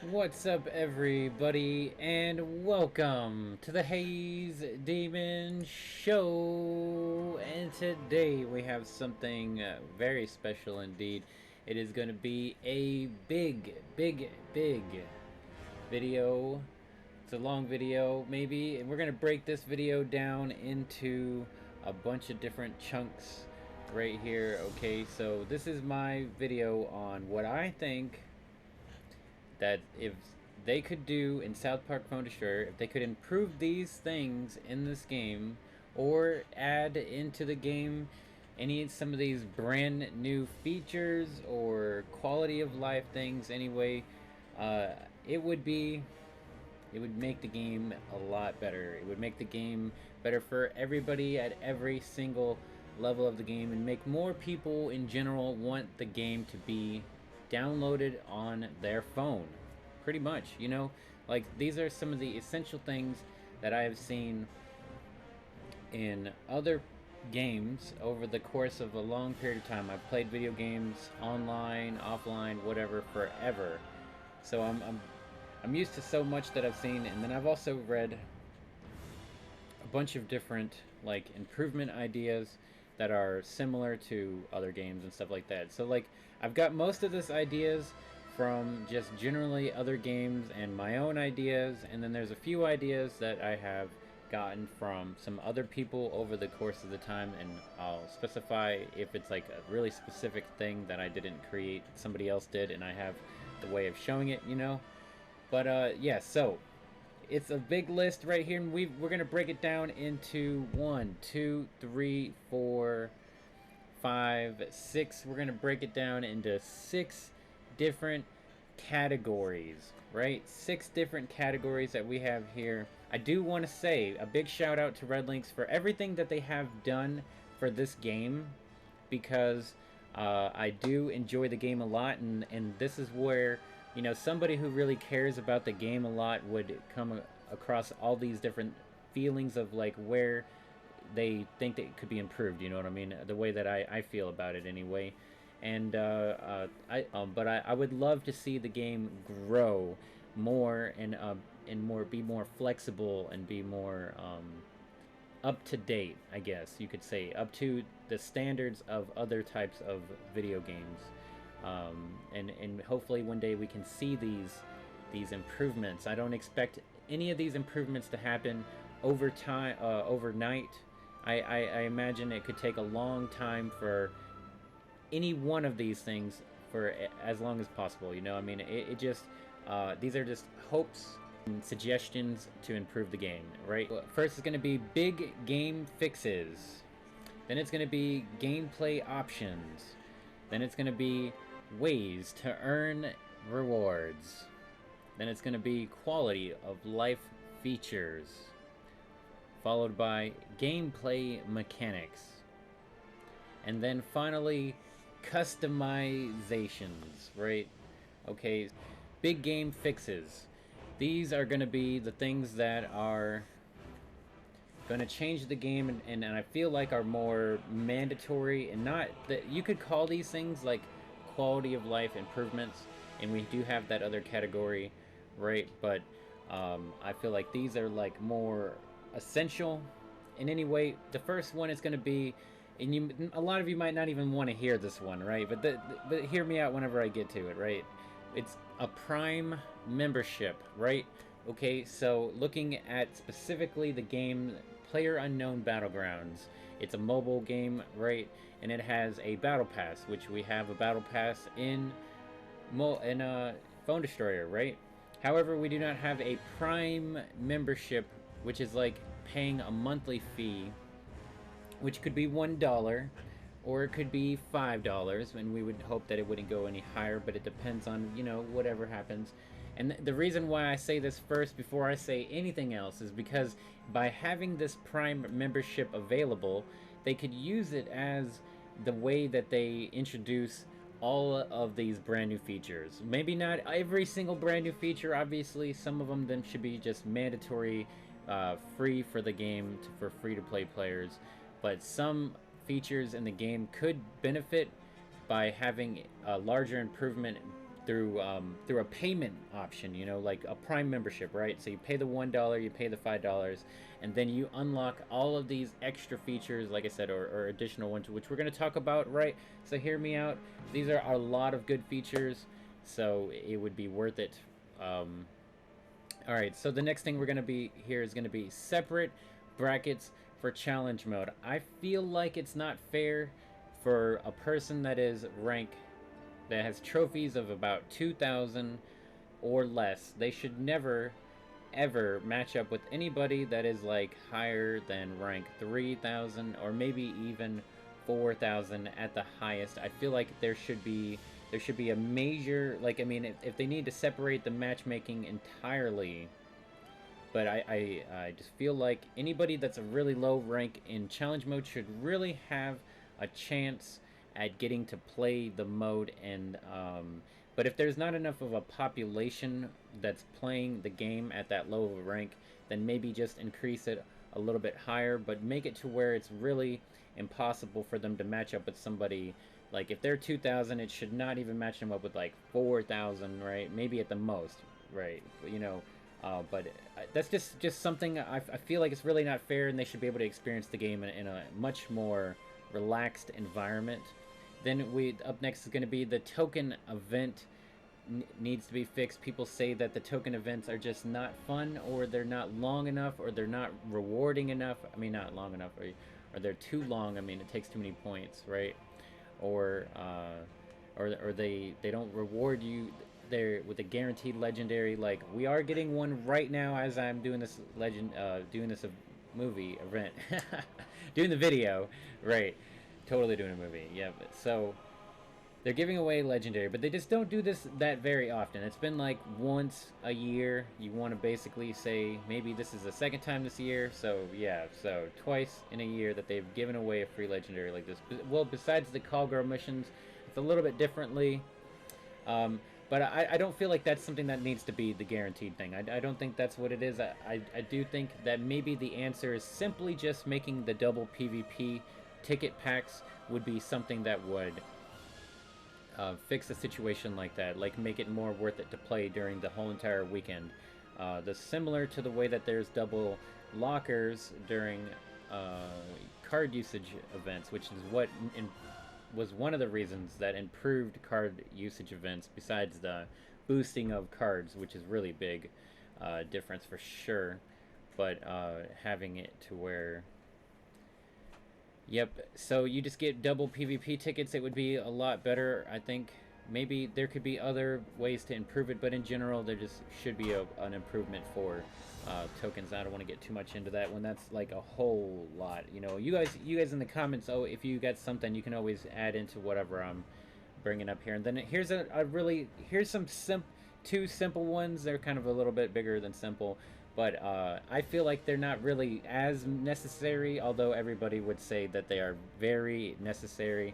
What's up, everybody, and welcome to the Haze Demon Show. And today we have something very special indeed. It is going to be a big video. It's a long video, maybe, and we're going to break this video down into a bunch of different chunks right here. Okay, so this is my video on what I think that if they could do in South Park Phone Destroyer, if they could improve these things in this game, or add into the game some of these brand new features or quality of life things anyway, it would make the game a lot better. It would make the game better for everybody at every single level of the game, and make more people in general want the game to be downloaded on their phone. Pretty much, you know? Like, these are some of the essential things that I have seen in other games over the course of a long period of time. I've played video games online, offline, whatever, forever. So I'm used to so much that I've seen, and then I've also read a bunch of different, like, improvement ideas that are similar to other games and stuff like that. So, like, I've got most of this ideas from just generally other games and my own ideas, and then there's a few ideas that I have gotten from some other people over the course of the time, and I'll specify if it's like a really specific thing that I didn't create, somebody else did, and I have the way of showing it, you know? But yeah, so it's a big list right here, and we're gonna break it down into 1, 2, 3, 4, 5, 6. We're gonna break it down into 6 different categories, right? 6 different categories that we have here. I do want to say a big shout out to Red Links for everything that they have done for this game, because I do enjoy the game a lot, and this is where, you know, somebody who really cares about the game a lot would come across all these different feelings of, like, where they think that it could be improved, you know what I mean? The way that I feel about it anyway. And but I would love to see the game grow more, and be more flexible, and be more up to date, I guess you could say, up to the standards of other types of video games. And hopefully one day we can see these improvements. I don't expect any of these improvements to happen overnight. I imagine it could take a long time for any one of these things, for as long as possible, you know? I mean, it just these are just hopes and suggestions to improve the game, right? First is going to be big game fixes, then it's going to be gameplay options, then it's going to be ways to earn rewards, then it's going to be quality of life features, followed by gameplay mechanics, and then finally customizations, right? Okay, big game fixes. These are going to be the things that are going to change the game, and I feel like are more mandatory, and not that you could call these things like quality of life improvements, and we do have that other category, right? But I feel like these are like more essential in any way. The first one is going to be, and a lot of you might not even want to hear this one, right? But hear me out whenever I get to it, right? It's a Prime membership, right? Okay, so looking at specifically the game PlayerUnknown Battlegrounds, it's a mobile game, right? And it has a battle pass, which we have a battle pass in Phone Destroyer, right? However, we do not have a Prime membership, which is like paying a monthly fee, which could be $1 or it could be $5, and we would hope that it wouldn't go any higher, but it depends on, you know, whatever happens. And the reason why I say this first before I say anything else is because by having this Prime membership available, they could use it as the way that they introduce all of these brand new features. Maybe not every single brand new feature, obviously. Some of them then should be just mandatory, free for the game, for free-to-play players. But some features in the game could benefit by having a larger improvement through a payment option, you know, like a Prime membership, right? So you pay the $1, you pay the $5, and then you unlock all of these extra features, like I said, or additional ones, which we're going to talk about, right? So hear me out. These are a lot of good features, so it would be worth it. All right, so the next thing we're going to be here is going to be separate brackets for challenge mode. I feel like it's not fair for a person that is rank that has trophies of about 2,000 or less. They should never ever match up with anybody that is like higher than rank 3,000 or maybe even 4,000 at the highest. I feel like there should be a major, like, I mean, if they need to separate the matchmaking entirely, but I just feel like anybody that's a really low rank in challenge mode should really have a chance at getting to play the mode. And but if there's not enough of a population that's playing the game at that low of a rank, then maybe just increase it a little bit higher, but make it to where it's really impossible for them to match up with somebody. Like if they're 2,000, it should not even match them up with like 4,000, right? Maybe at the most, right? You know, but that's just something I feel like it's really not fair, and they should be able to experience the game in a much more relaxed environment. Then up next is going to be the token event needs to be fixed. People say that the token events are just not fun, or they're not long enough, or they're not rewarding enough. I mean, not long enough, or they're too long. I mean, it takes too many points, right? Or they don't reward you there with a guaranteed legendary. Like we are getting one right now as I'm doing this movie event, doing the video, right? Totally doing a movie, yeah. But so they're giving away legendary, but they just don't do this that very often. It's been like once a year. You want to basically say maybe this is the second time this year, so yeah, so twice in a year that they've given away a free legendary like this. Well, besides the call girl missions, it's a little bit differently, but I don't feel like that's something that needs to be the guaranteed thing. I don't think that's what it is. I do think that maybe the answer is simply just making the double PvP ticket packs would be something that would fix a situation like that, like make it more worth it to play during the whole entire weekend. Similar to the way that there's double lockers during card usage events, which is what was one of the reasons that improved card usage events, besides the boosting of cards, which is really big difference for sure. But having it to where, yep, so you just get double PvP tickets, it would be a lot better. I think maybe there could be other ways to improve it, but in general there just should be an improvement for tokens. I don't want to get too much into that when that's like a whole lot. You know, you guys in the comments, oh, if you got something, you can always add into whatever I'm bringing up here. And then here's here's some two simple ones. They're kind of a little bit bigger than simple, but I feel like they're not really as necessary, although everybody would say that they are very necessary.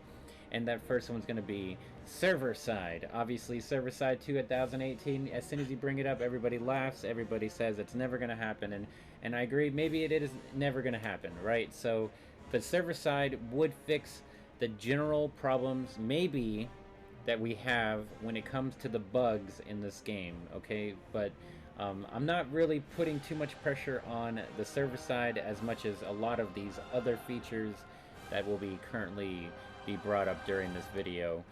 And that first one's going to be server side. Obviously, server side 2018, as soon as you bring it up, everybody laughs, everybody says it's never going to happen, and I agree, maybe it is never going to happen, right? So, but server side would fix the general problems, maybe, that we have when it comes to the bugs in this game, okay? But I'm not really putting too much pressure on the server side as much as a lot of these other features that will be currently be brought up during this video.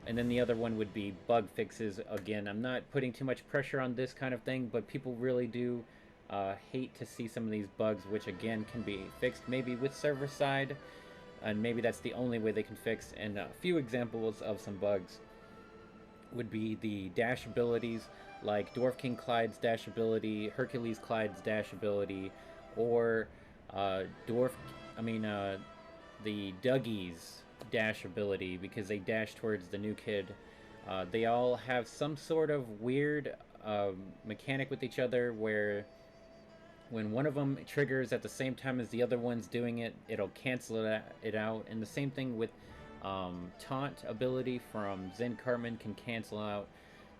And then the other one would be bug fixes. Again, I'm not putting too much pressure on this kind of thing, but people really do hate to see some of these bugs, which again can be fixed maybe with server side, and maybe that's the only way they can fix. And a few examples of some bugs would be the dash abilities, like Dwarf King Clyde's dash ability, Hercules Clyde's dash ability, or the Dougie's dash ability, because they dash towards the new kid. They all have some sort of weird mechanic with each other where when one of them triggers at the same time as the other one's doing it, it'll cancel it out. And the same thing with Taunt ability from Zen Cartman can cancel out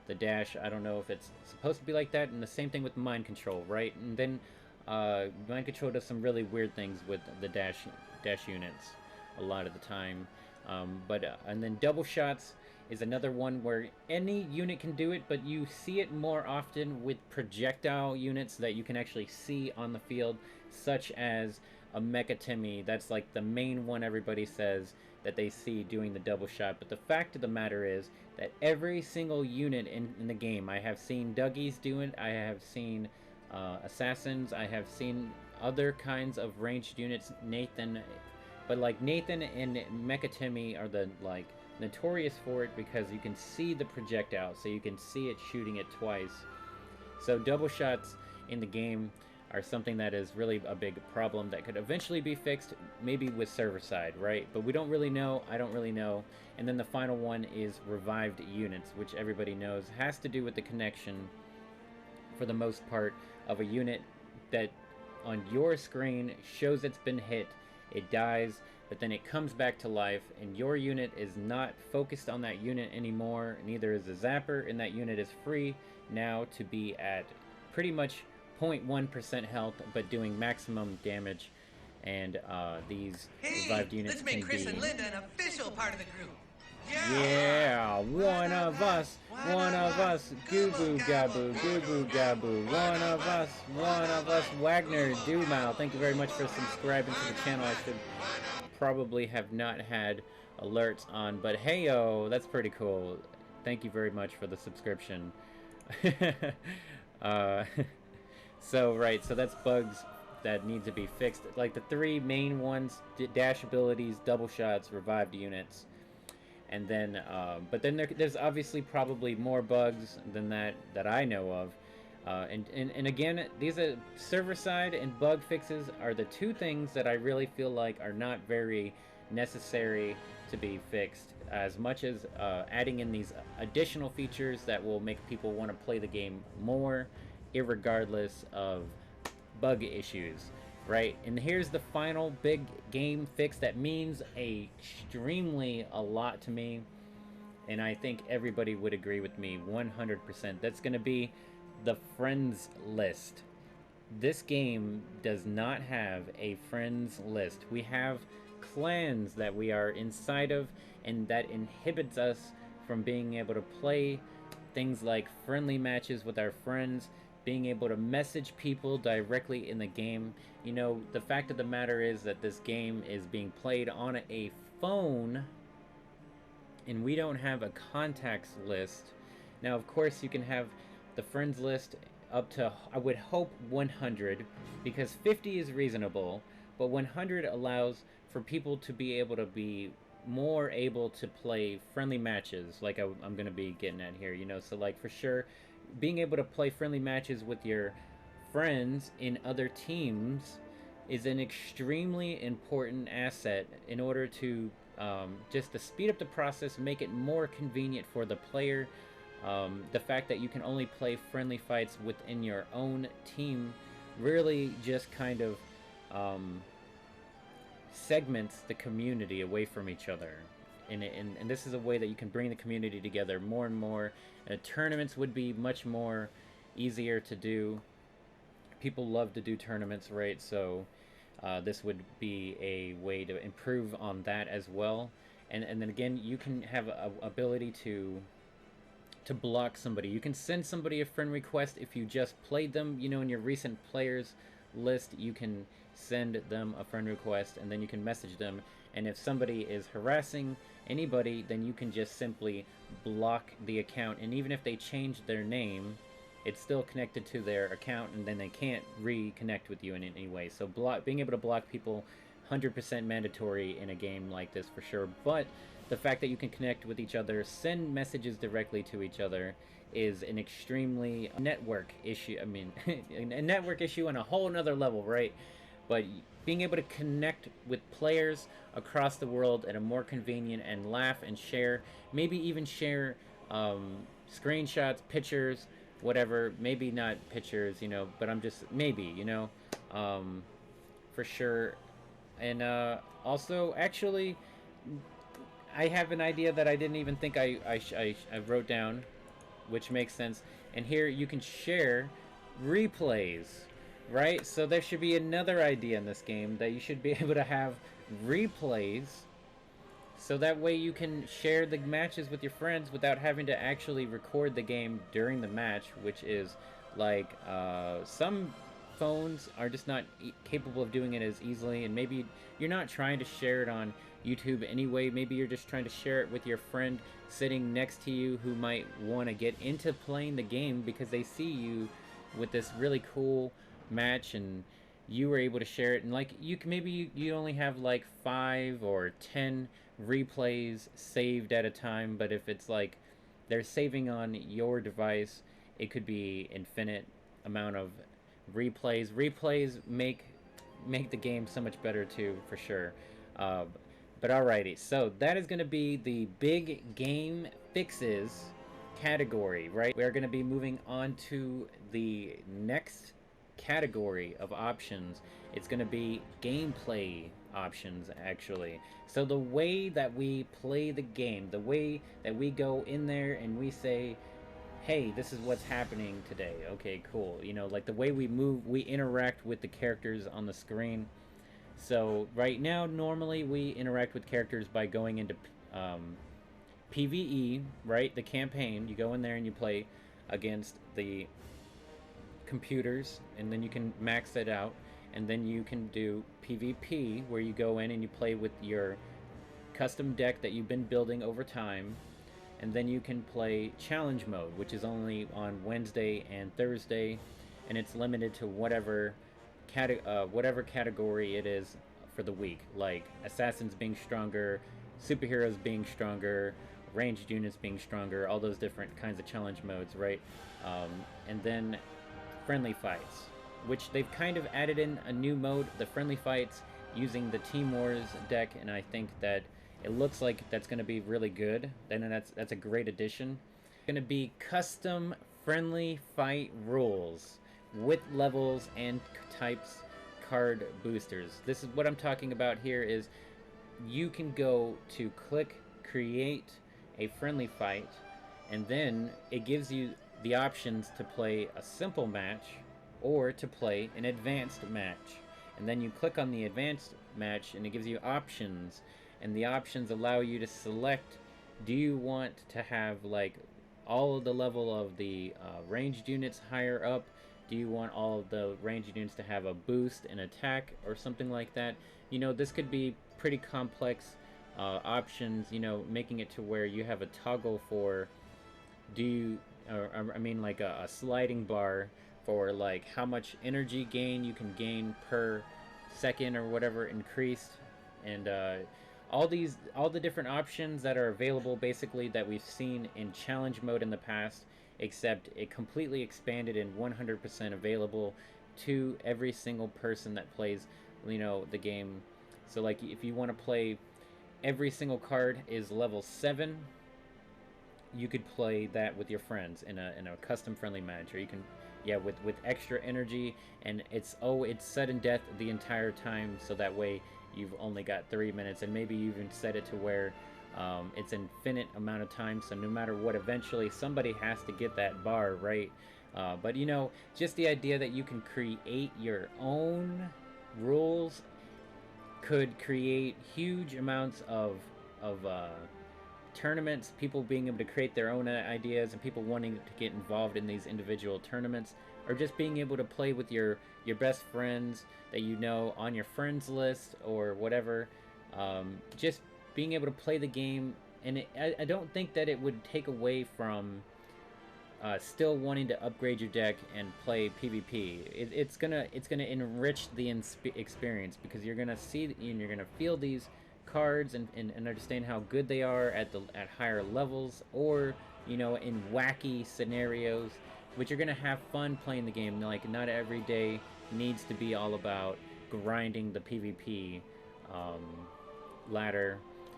the dash. I don't know if it's supposed to be like that. And the same thing with Mind Control, right? And then Mind Control does some really weird things with the dash units a lot of the time. And then double shots, is another one where any unit can do it, but you see it more often with projectile units that you can actually see on the field, such as a Mecha Timmy. That's like the main one everybody says that they see doing the double shot. But the fact of the matter is that every single unit in the game, I have seen Dougies do it, I have seen Assassins, I have seen other kinds of ranged units, Nathan, but like Nathan and Mecha Timmy are the like notorious for it because you can see the projectile, so you can see it shooting it twice. So double shots in the game are something that is really a big problem that could eventually be fixed, maybe with server side, right? But we don't really know, I don't really know. And then the final one is revived units, which everybody knows has to do with the connection, for the most part, of a unit that on your screen shows it's been hit, it dies, but then it comes back to life, and your unit is not focused on that unit anymore, neither is the zapper, and that unit is free now to be at pretty much 0.1% health, but doing maximum damage. And these revived units let's make can Chris be... and Linda an official part of the group. Yeah, one of us, goo boo gaboo, goo boo gaboo, one of us, Wagner Dumau. Thank you very much for subscribing to the channel. I should probably have not had alerts on, but heyo, that's pretty cool. Thank you very much for the subscription. So that's bugs that need to be fixed. Like the three main ones: dash abilities, double shots, revived units. And then, but then there's obviously probably more bugs than that I know of. And again, these are server side and bug fixes are the two things that I really feel like are not very necessary to be fixed, as much as adding in these additional features that will make people want to play the game more, irregardless of bug issues. Right, and here's the final big game fix that means extremely a lot to me, and I think everybody would agree with me 100%. That's going to be the friends list. This game does not have a friends list. We have clans that we are inside of, and that inhibits us from being able to play things like friendly matches with our friends, being able to message people directly in the game. You know, the fact of the matter is that this game is being played on a phone, and we don't have a contacts list. Now, of course, you can have the friends list up to, I would hope, 100, because 50 is reasonable, but 100 allows for people to be able to be more able to play friendly matches, like I'm going to be getting at here, you know. So, like, for sure, being able to play friendly matches with your friends in other teams is an extremely important asset in order to just to speed up the process, make it more convenient for the player. The fact that you can only play friendly fights within your own team really just kind of segments the community away from each other. And this is a way that you can bring the community together more and more. Tournaments would be much more easier to do. People love to do tournaments, right? So this would be a way to improve on that as well. And then again, you can have a ability to block somebody. You can send somebody a friend request if you just played them. You know, in your recent players list, you can send them a friend request, and then you can message them. And if somebody is harassing anybody, then you can just simply block the account. And even if they change their name, it's still connected to their account, and then they can't reconnect with you in any way. So being able to block people, 100% mandatory in a game like this for sure. But the fact that you can connect with each other, send messages directly to each other, is an extremely network issue. I mean, a network issue on a whole nother level, right? But being able to connect with players across the world at a more convenient and laugh and share, maybe even share screenshots, pictures, whatever. Maybe not pictures, you know, but I'm just, maybe, you know, for sure. And also, actually, I have an idea that I didn't even think I wrote down, which makes sense. And here you can share replays, right? So there should be another idea in this game that you should be able to have replays So that way you can share the matches with your friends without having to actually record the game during the match, which is like some phones are just not capable of doing it as easily, and maybe you're not trying to share it on YouTube anyway. Maybe you're just trying to share it with your friend sitting next to you who might want to get into playing the game because they see you with this really cool match and you were able to share it, and like you can, maybe you only have like 5 or 10 replays saved at a time, but if it's like they're saving on your device, it could be infinite amount of replays make the game so much better too, for sure. uh, but alrighty, so that is going to be the big game fixes category, right? We are going to be moving on to the next category of options. It's going to be gameplay options, actually. So the way that we play the game, the way that we go in there and we say, hey, this is what's happening today. Okay, cool. You know, like the way we move, we interact with the characters on the screen. So right now, normally we interact with characters by going into PvE, right? The campaign. You go in there and you play against the computers, and then you can max it out, and then you can do PvP, where you go in and you play with your custom deck that you've been building over time, and then you can play challenge mode, which is only on Wednesday and Thursday, and it's limited to whatever category it is for the week, like assassins being stronger, superheroes being stronger, ranged units being stronger, all those different kinds of challenge modes, right? And then friendly fights, which they've kind of added in a new mode, the friendly fights, using the Team Wars deck, and I think that it looks like that's going to be really good. Then that's a great addition. Going to be custom friendly fight rules with levels and types card boosters. This is what I'm talking about here. Is you can go to click create a friendly fight, and then it gives you the options to play a simple match or to play an advanced match. And then you click on the advanced match and it gives you options, and the options allow you to select, do you want to have like all of the level of the ranged units higher up? Do you want all of the ranged units to have a boost and attack or something like that? You know, this could be pretty complex options, you know, making it to where you have a toggle for, do you, or I mean like a sliding bar for like how much energy gain you can gain per second or whatever increased, and all the different options that are available, basically, that we've seen in challenge mode in the past, except it completely expanded and 100% available to every single person that plays, you know, the game. So like if you want to play, every single card is level 7, you could play that with your friends in a custom friendly match, or you can, yeah, with extra energy, and it's sudden death the entire time, so that way you've only got 3 minutes, and maybe you even set it to where it's infinite amount of time, so no matter what, eventually somebody has to get that bar, right? But you know, just the idea that you can create your own rules could create huge amounts of tournaments, people being able to create their own ideas, and people wanting to get involved in these individual tournaments, or just being able to play with your best friends that you know on your friends list or whatever. Just being able to play the game, and I don't think that it would take away from still wanting to upgrade your deck and play PvP. It's gonna enrich the experience, because you're gonna see and you're gonna feel these cards and understand how good they are at higher levels, or you know, in wacky scenarios, which you're gonna have fun playing the game. Like, not every day needs to be all about grinding the PvP ladder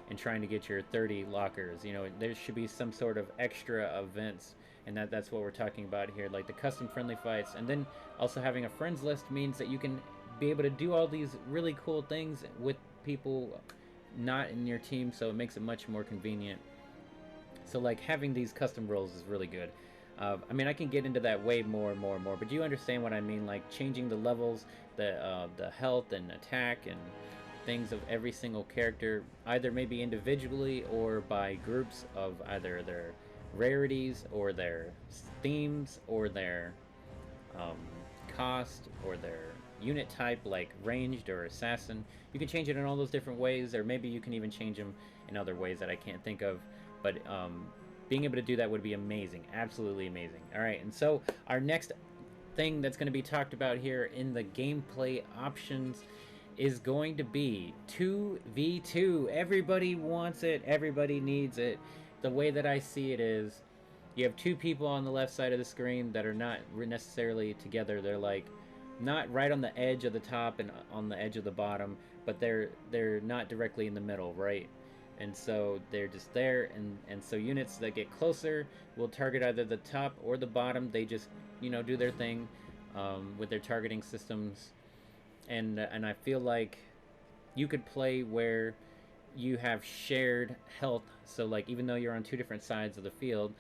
and trying to get your 30 lockers. You know, there should be some sort of extra events, and that's what we're talking about here, like the custom friendly fights. And then also having a friends list means that you can be able to do all these really cool things with people not in your team, so it makes it much more convenient. So like having these custom roles is really good. I mean, I can get into that way more, but you understand what I mean, like changing the levels, the health and attack, and things of every single character, either maybe individually or by groups of either their rarities or their themes or their um, cost or their unit type, like ranged or assassin. You can change it in all those different ways, or maybe you can even change them in other ways that I can't think of. But being able to do that would be amazing, absolutely amazing. All right, and so our next thing that's going to be talked about here in the gameplay options is going to be 2v2. Everybody wants it, everybody needs it. The way that I see it is, you have two people on the left side of the screen that are not necessarily together. They're like not right on the edge of the top and on the edge of the bottom, but they're not directly in the middle, right? And so they're just there, and so units that get closer will target either the top or the bottom. They just, you know, do their thing with their targeting systems, and I feel like you could play where you have shared health. So like, even though you're on two different sides of the field,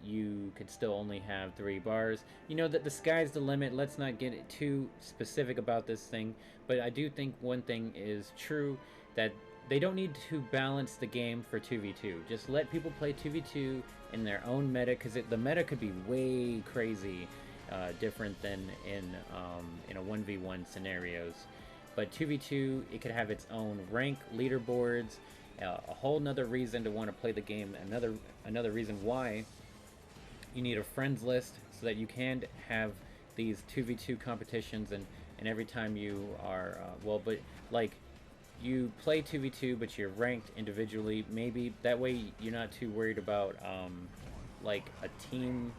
you could still only have 3 bars. You know that the sky's the limit. Let's not get too specific about this thing, but I do think one thing is true, that they don't need to balance the game for 2v2. Just let people play 2v2 in their own meta, because the meta could be way crazy different than in a 1v1 scenarios. But 2v2, it could have its own rank, leaderboards, a whole nother reason to want to play the game, another reason why you need a friends list, so that you can have these 2v2 competitions, and every time you are, but like, you play 2v2 but you're ranked individually, maybe that way you're not too worried about like a team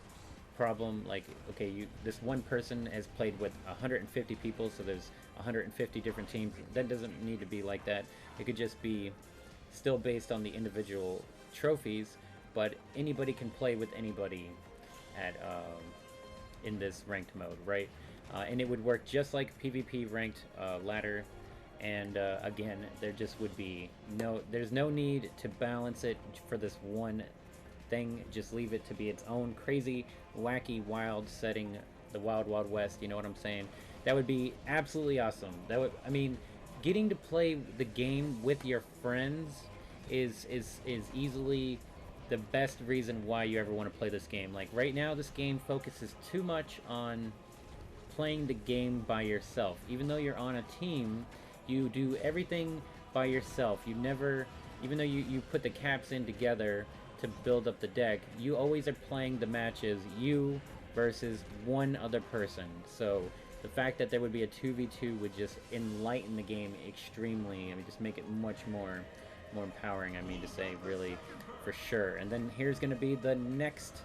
problem. Like, okay, this one person has played with 150 people, so there's 150 different teams. That doesn't need to be like that. It could just be still based on the individual trophies, but anybody can play with anybody at in this ranked mode, right? And it would work just like PvP ranked ladder. And again, there just would be there's no need to balance it for this one thing. Just leave it to be its own crazy, wacky, wild setting, the wild, wild west. You know what I'm saying? That would be absolutely awesome. That would, I mean, getting to play the game with your friends is easily the best reason why you ever want to play this game. Like right now, this game focuses too much on playing the game by yourself. Even though you're on a team, you do everything by yourself. You never, even though you put the caps in together to build up the deck, you always are playing the matches you versus one other person. So the fact that there would be a 2v2 would just enlighten the game extremely. I mean, just make it much more empowering, I mean to say, really, for sure. And then here's going to be the next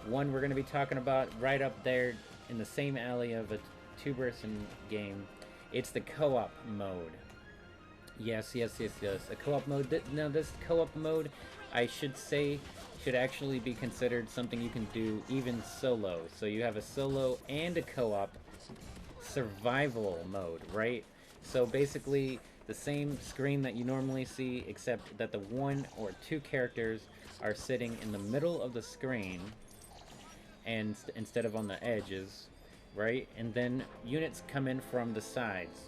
one we're going to be talking about, right up there in the same alley of a two-person game. It's the co-op mode. Yes. A co-op mode. Now, this co-op mode, I should say, should actually be considered something you can do even solo. So you have a solo and a co-op survival mode, right? So basically, the same screen that you normally see, except that the one or two characters are sitting in the middle of the screen, and instead of on the edges, right? And then units come in from the sides,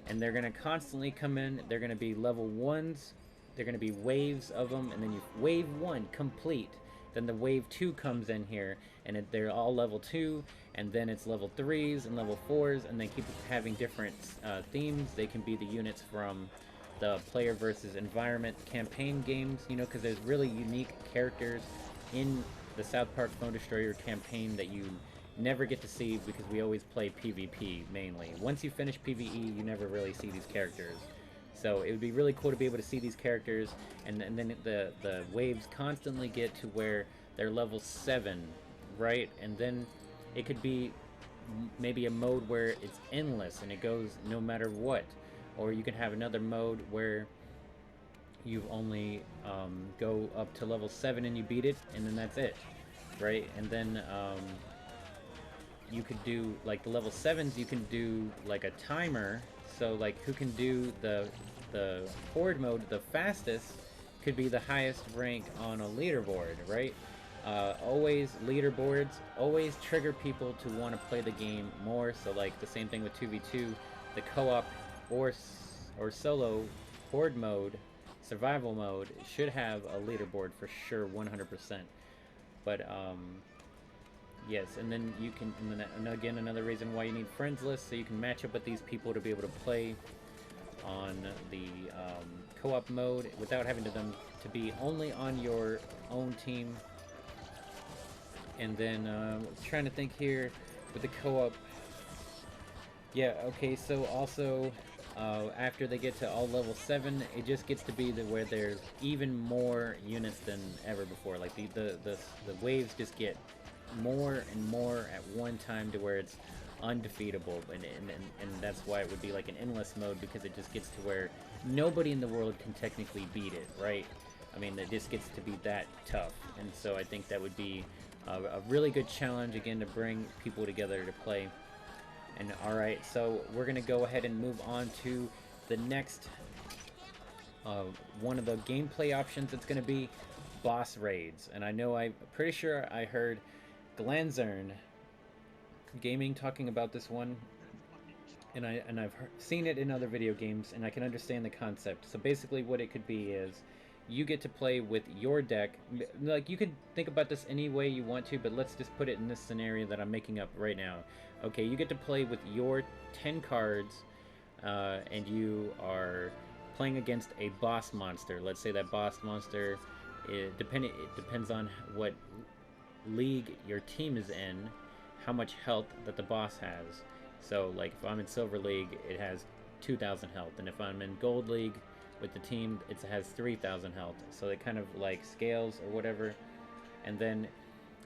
and they're going to constantly come in. They're going to be level 1s. They're going to be waves of them, and then wave 1 complete. Then the wave 2 comes in here, and they're all level 2, and then it's level 3s and level 4s, and they keep having different themes. They can be the units from the player versus environment campaign games, you know, because there's really unique characters in the South Park Phone Destroyer campaign that you never get to see, because we always play PvP mainly. Once you finish PvE, you never really see these characters. So it would be really cool to be able to see these characters, and then the waves constantly get to where they're level 7, right? And then it could be maybe a mode where it's endless and it goes no matter what. Or you can have another mode where you only go up to level 7 and you beat it, and then that's it, right? And then you could do, like, the level 7s, you can do like a timer. So like, who can do the horde mode the fastest could be the highest rank on a leaderboard, right? Always leaderboards always trigger people to want to play the game more. So like the same thing with 2v2, the co-op or or solo, horde mode, survival mode should have a leaderboard for sure, 100%. But yes, and then you can, and again, another reason why you need friends lists, so you can match up with these people to be able to play on the co-op mode without having them to be only on your own team. And then trying to think here with the co-op. Yeah, okay, so also after they get to all level 7, it just gets to be where there's even more units than ever before. Like the waves just get more and more at one time to where it's undefeatable, and that's why it would be like an endless mode, because it just gets to where nobody in the world can technically beat it, right? I mean, it just gets to be that tough, and so I think that would be a really good challenge, again, to bring people together to play. And alright, so we're going to go ahead and move on to the next one of the gameplay options. It's going to be boss raids. And I know, I'm pretty sure I heard Glanzern Gaming talking about this one. And I've seen it in other video games, and I can understand the concept. So basically what it could be is you get to play with your deck. Like, you could think about this any way you want to, but let's just put it in this scenario that I'm making up right now. Okay, you get to play with your 10 cards, and you are playing against a boss monster. Let's say that boss monster, it depends on what league your team is in, how much health that the boss has. So, like, if I'm in Silver League, it has 2,000 health, and if I'm in Gold League with the team, it has 3,000 health. So it kind of like scales or whatever. And then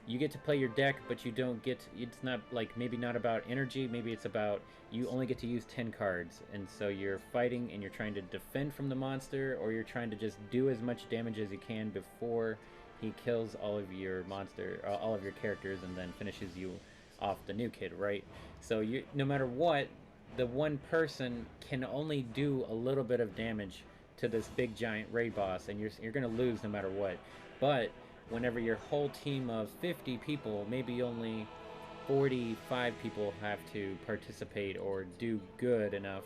you get to play your deck, but you don't get, it's not like, maybe not about energy, maybe it's about you only get to use 10 cards, and so you're fighting and you're trying to defend from the monster, or you're trying to just do as much damage as you can before he kills all of your all of your characters, and then finishes you off, the new kid, right? So you, no matter what, the one person can only do a little bit of damage to this big giant raid boss, and you're gonna lose no matter what. But whenever your whole team of 50 people, maybe only 45 people have to participate or do good enough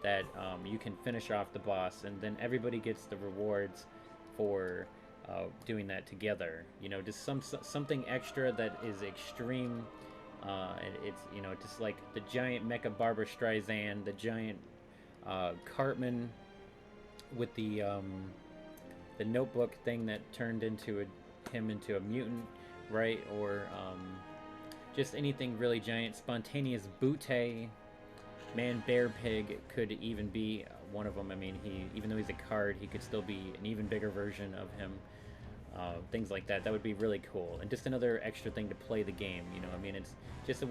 that you can finish off the boss, and then everybody gets the rewards for doing that together. You know, just something extra that is extreme. It's, you know, just like the giant mecha Barbara Streisand, the giant Cartman with the notebook thing that turned into him into a mutant, right? Or just anything really giant. Spontaneous Butte, Man Bear Pig could even be one of them. I mean, even though he's a card, he could still be an even bigger version of him. Things like that. That would be really cool, and just another extra thing to play the game. You know, I mean, it's just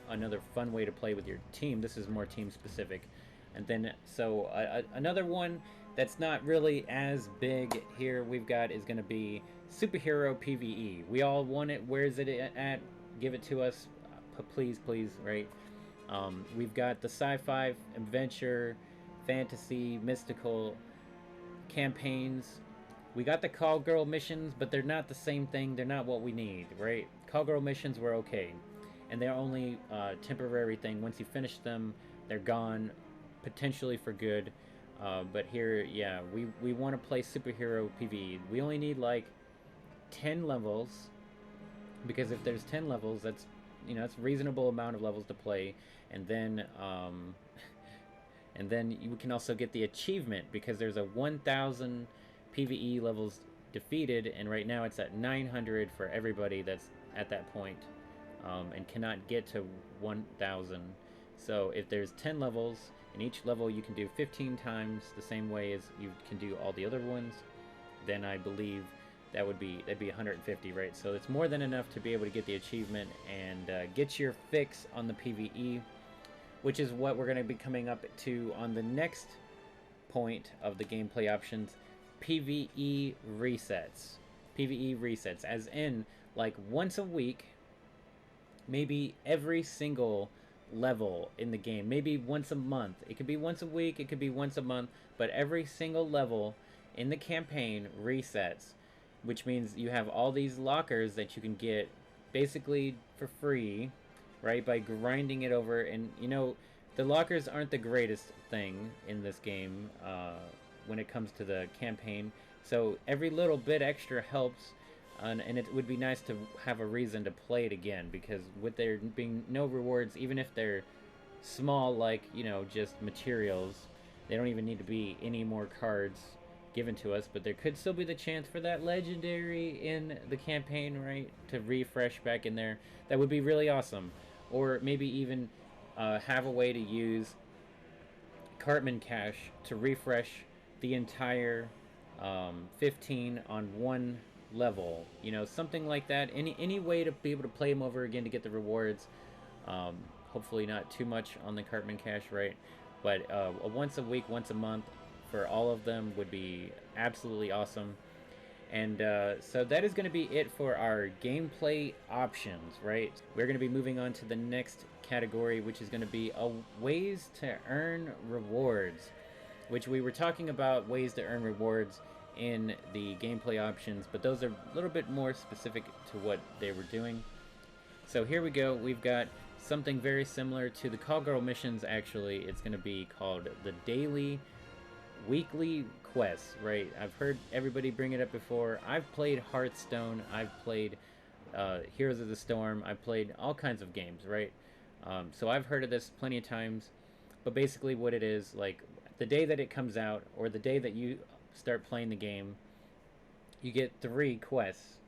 another fun way to play with your team. This is more team specific. And then, so another one that's not really as big here we've got is going to be superhero PvE. We all want it. Where's it at? Give it to us, please, right? We've got the sci-fi, adventure, fantasy, mystical campaigns. We got the call girl missions, but they're not the same thing. They're not what we need, right? Call girl missions were okay, and they're only temporary thing. Once you finish them, they're gone, potentially for good. But here, yeah, we want to play superhero PvE. We only need like 10 levels, because if there's 10 levels, that's, you know, that's a reasonable amount of levels to play. And then you can also get the achievement, because there's a 1,000 PvE levels defeated, and right now it's at 900 for everybody that's at that point, and cannot get to 1,000. So if there's 10 levels, in each level you can do 15 times the same way as you can do all the other ones, then I believe that'd be 150, right? So it's more than enough to be able to get the achievement and get your fix on the PvE, which is what we're going to be coming up to on the next point of the gameplay options. PvE resets. PvE resets, as in, like, once a week, maybe every single level in the game, maybe once a month. It could be once a week, it could be once a month, but every single level in the campaign resets, which means you have all these lockers that you can get basically for free, right, by grinding it over. And, you know, the lockers aren't the greatest thing in this game when it comes to the campaign. So every little bit extra helps, and it would be nice to have a reason to play it again, because with there being no rewards, even if they're small, like, you know, just materials, they don't even need to be any more cards given to us, but there could still be the chance for that legendary in the campaign, right, to refresh back in there. That would be really awesome. Or maybe even have a way to use Cartman Cash to refresh the entire 15 on one level, you know, something like that. Any way to be able to play them over again to get the rewards. Hopefully not too much on the Cartman Cash, right? But once a week, once a month for all of them would be absolutely awesome. And so that is going to be it for our gameplay options, right? We're going to be moving on to the next category, which is going to be ways to earn rewards, which we were talking about ways to earn rewards in the gameplay options, but those are a little bit more specific to what they were doing. So here we go. We've got something very similar to the Call Girl missions. Actually, it's going to be called the daily weekly quests, right? I've heard everybody bring it up before. I've played Hearthstone, I've played Heroes of the Storm, I've played all kinds of games, right? So I've heard of this plenty of times. But basically what it is, like, the day that it comes out, or the day that you start playing the game, you get 3 quests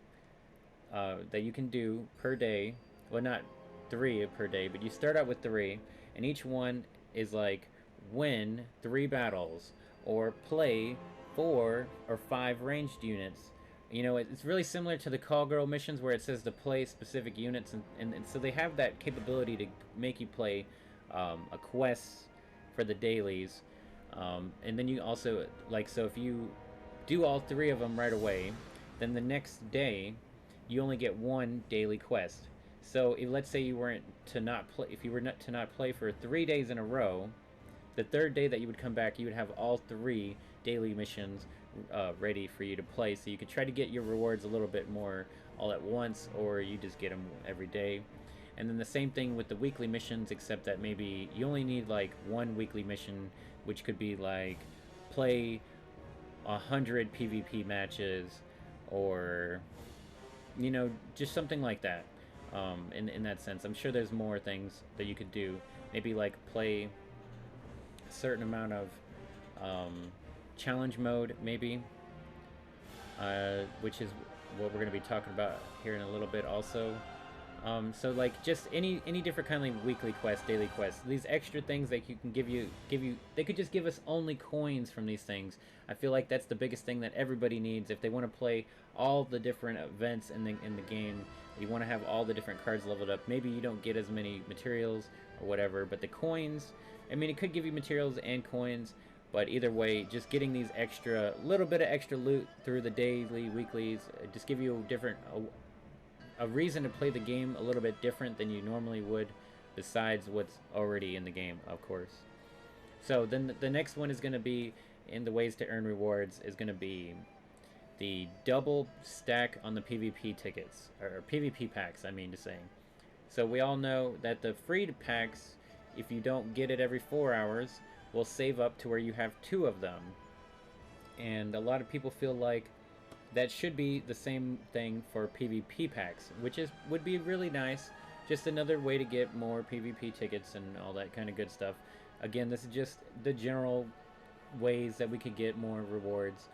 that you can do per day. Well, not 3 per day, but you start out with 3, and each one is like win 3 battles, or play 4 or 5 ranged units. You know, it's really similar to the Call Girl missions where it says to play specific units, and so they have that capability to make you play a quest for the dailies. And then you also, like, so if you do all 3 of them right away, then the next day you only get 1 daily quest. So if, let's say you weren't to not play, if you were not to not play for 3 days in a row, the 3rd day that you would come back, you would have all 3 daily missions ready for you to play, so you could try to get your rewards a little bit more all at once, or you just get them every day. And then the same thing with the weekly missions, except that maybe you only need like 1 weekly mission, which could be like play 100 PvP matches, or, you know, just something like that. In that sense, I'm sure there's more things that you could do. Maybe like play a certain amount of challenge mode, maybe, which is what we're going to be talking about here in a little bit also. So like just any different kind of weekly quests, daily quests, these extra things that you can give you, they could just give us only coins from these things. I feel like that's the biggest thing that everybody needs if they want to play all the different events in the game. You want to have all the different cards leveled up. Maybe you don't get as many materials or whatever, but the coins, I mean, it could give you materials and coins, but either way, just getting these extra, little bit of extra loot through the daily, weeklies, just give you a reason to play the game a little bit different than you normally would, besides what's already in the game, of course. So then the next one is going to be, in the ways to earn rewards, is going to be the double stack on the PvP tickets, or PvP packs, I mean to say. So we all know that the free packs, if you don't get it every 4 hours, will save up to where you have 2 of them. And a lot of people feel like that should be the same thing for PvP packs, which would be really nice. Just another way to get more PvP tickets and all that kind of good stuff. Again, this is just the general ways that we could get more rewards.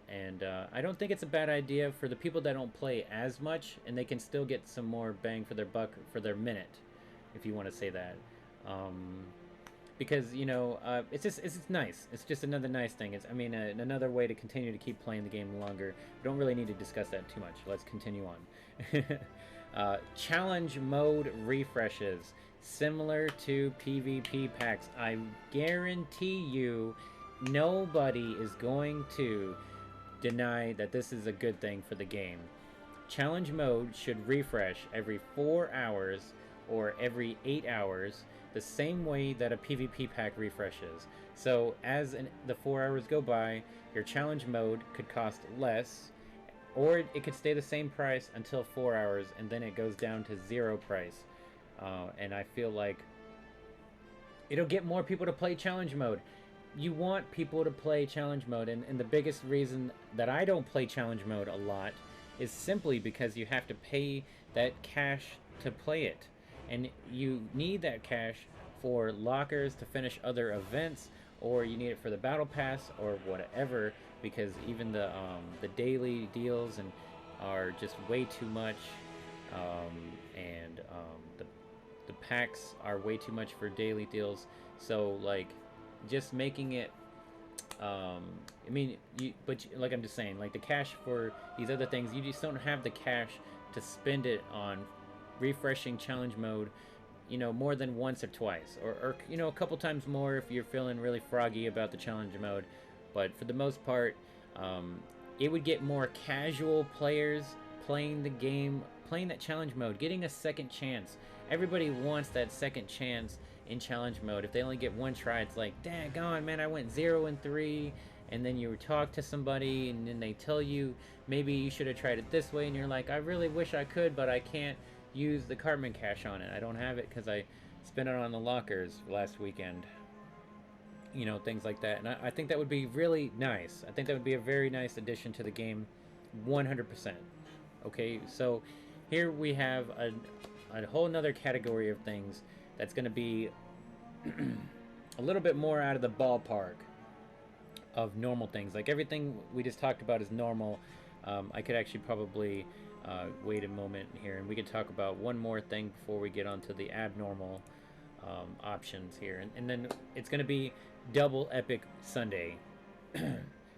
And I don't think it's a bad idea for the people that don't play as much, and they can still get some more bang for their buck for their minute, if you want to say that. Because, you know, it's nice. It's just another nice thing. It's, I mean, another way to continue to keep playing the game longer. We don't really need to discuss that too much. Let's continue on. Challenge mode refreshes, similar to PvP packs. I guarantee you, nobody is going to deny that this is a good thing for the game. Challenge mode should refresh every 4 hours or every 8 hours, the same way that a PvP pack refreshes. So as the 4 hours go by, your challenge mode could cost less, or it could stay the same price until 4 hours, and then it goes down to 0 price. And I feel like It'll get more people to play challenge mode. You want people to play challenge mode, and the biggest reason that I don't play challenge mode a lot is simply because you have to pay that cash to play it. And you need that cash for lockers to finish other events, or you need it for the battle pass or whatever, because even the daily deals and are just way too much, and the packs are way too much for daily deals. So like, just making it, I mean, like I'm just saying, like the cash for these other things, you just don't have the cash to spend it on refreshing challenge mode, you know, more than once or twice, or you know, a couple times more if you're feeling really froggy about the challenge mode. But for the most part, it would get more casual players playing the game, playing that challenge mode, getting a second chance. Everybody wants that second chance in challenge mode. If they only get one try, it's like, daggone, man, I went 0-3, and then you talk to somebody, and then they tell you maybe you should have tried it this way, and you're like, I really wish I could, but I can't use the Cartman cash on it. I don't have it because I spent it on the lockers last weekend. You know, things like that. And I think that would be really nice. I think that would be a very nice addition to the game, 100%. Okay, so here we have a whole nother category of things that's going to be a little bit more out of the ballpark of normal things. Like everything we just talked about is normal. I could actually probably wait a moment here, and we could talk about one more thing before we get onto the abnormal options here. And then it's going to be double epic Sunday.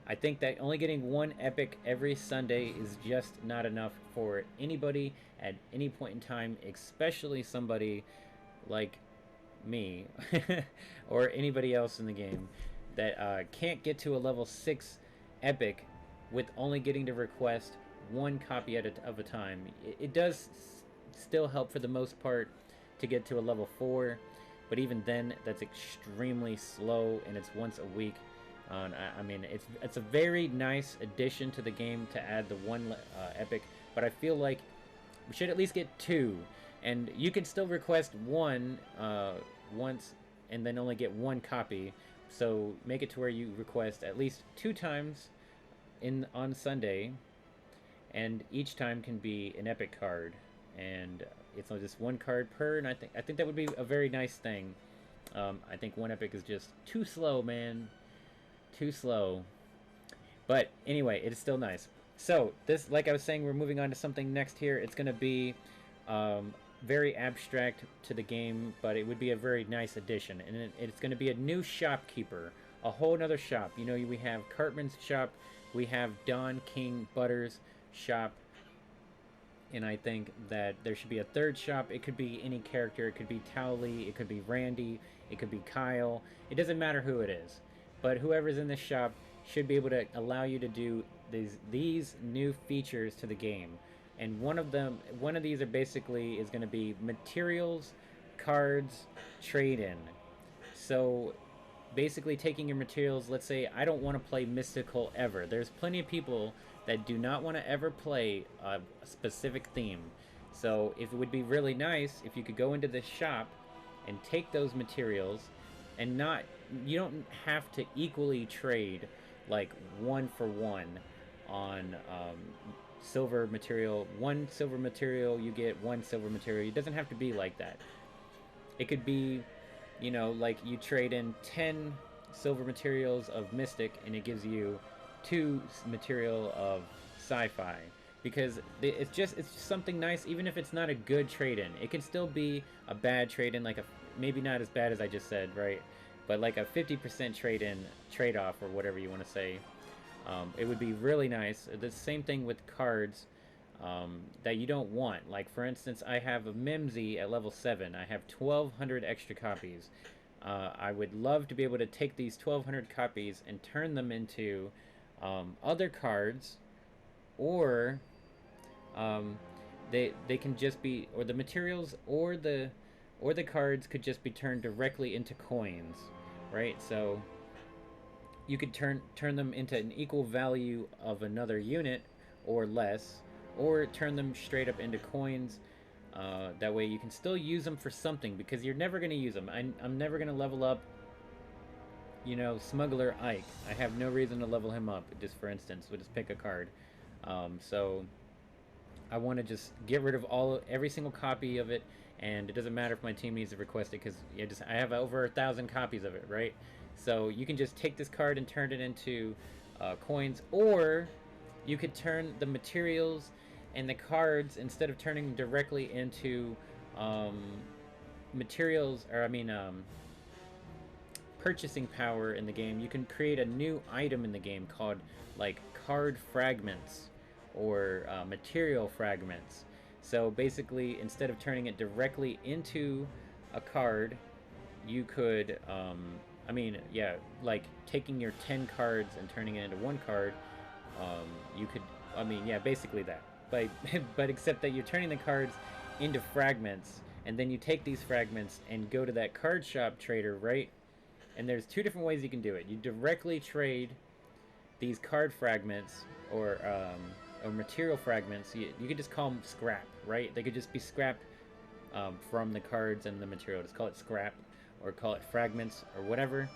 I think that only getting one epic every Sunday is just not enough for anybody at any point in time, especially somebody like me or anybody else in the game that can't get to a level 6 epic with only getting to request one copy at of a time. It does still help for the most part to get to a level 4, but even then that's extremely slow, and it's once a week. I mean, it's a very nice addition to the game to add the one epic, but I feel like we should at least get 2, and you can still request one once and then only get one copy. So make it to where you request at least 2 times on Sunday, and each time can be an epic card, and it's only just one card per. And I think that would be a very nice thing. I think one epic is just too slow, man. Too slow. But anyway, it is still nice. So this, like I was saying, we're moving on to something next here. It's going to be very abstract to the game, but it would be a very nice addition. And it's going to be a new shopkeeper, a whole nother shop. You know, we have Cartman's shop, we have Don King Butter's shop, and I think that there should be a third shop. It could be any character. It could be Towley, it could be Randy, it could be Kyle. It doesn't matter who it is. But whoever's in this shop should be able to allow you to do these new features to the game. And one of these are basically is going to be materials, cards, trade-in. So basically taking your materials, let's say I don't want to play Mystical ever. There's plenty of people that do not want to ever play a specific theme. So if it would be really nice if you could go into this shop and take those materials, and you don't have to equally trade like 1 for 1 on silver material. 1 silver material, you get 1 silver material. It doesn't have to be like that. It could be, you know, like you trade in 10 silver materials of Mystic and it gives you 2 material of Sci-Fi. Because it's just something nice. Even if it's not a good trade-in, it can still be a bad trade-in, like maybe not as bad as I just said, right? But like a 50% trade-in, trade-off, or whatever you want to say. It would be really nice. The same thing with cards that you don't want. Like, for instance, I have a Mimsy at level 7. I have 1,200 extra copies. I would love to be able to take these 1,200 copies and turn them into other cards, or they can just be, or the materials or the cards could just be turned directly into coins, right? So you could turn them into an equal value of another unit or less, or turn them straight up into coins. That way you can still use them for something, because you're never going to use them. I'm never going to level up, you know, Smuggler Ike. I have no reason to level him up, just for instance. We'll just pick a card. So I want to just get rid of every single copy of it, and it doesn't matter if my team needs to request it, because I have over 1,000 copies of it, right? So you can just take this card and turn it into coins, or you could turn the materials and the cards, instead of turning them directly into materials, or I mean purchasing power in the game, you can create a new item in the game called like card fragments, or material fragments. So basically, instead of turning it directly into a card, you could I mean, yeah, like taking your 10 cards and turning it into one card. You could, I mean, yeah, basically that. But except that you're turning the cards into fragments, and then you take these fragments and go to that card shop trader, right? And there's two different ways you can do it. You directly trade these card fragments, or material fragments. You could just call them scrap, right? They could just be scrap from the cards and the material. Just call it scrap, or call it fragments, or whatever.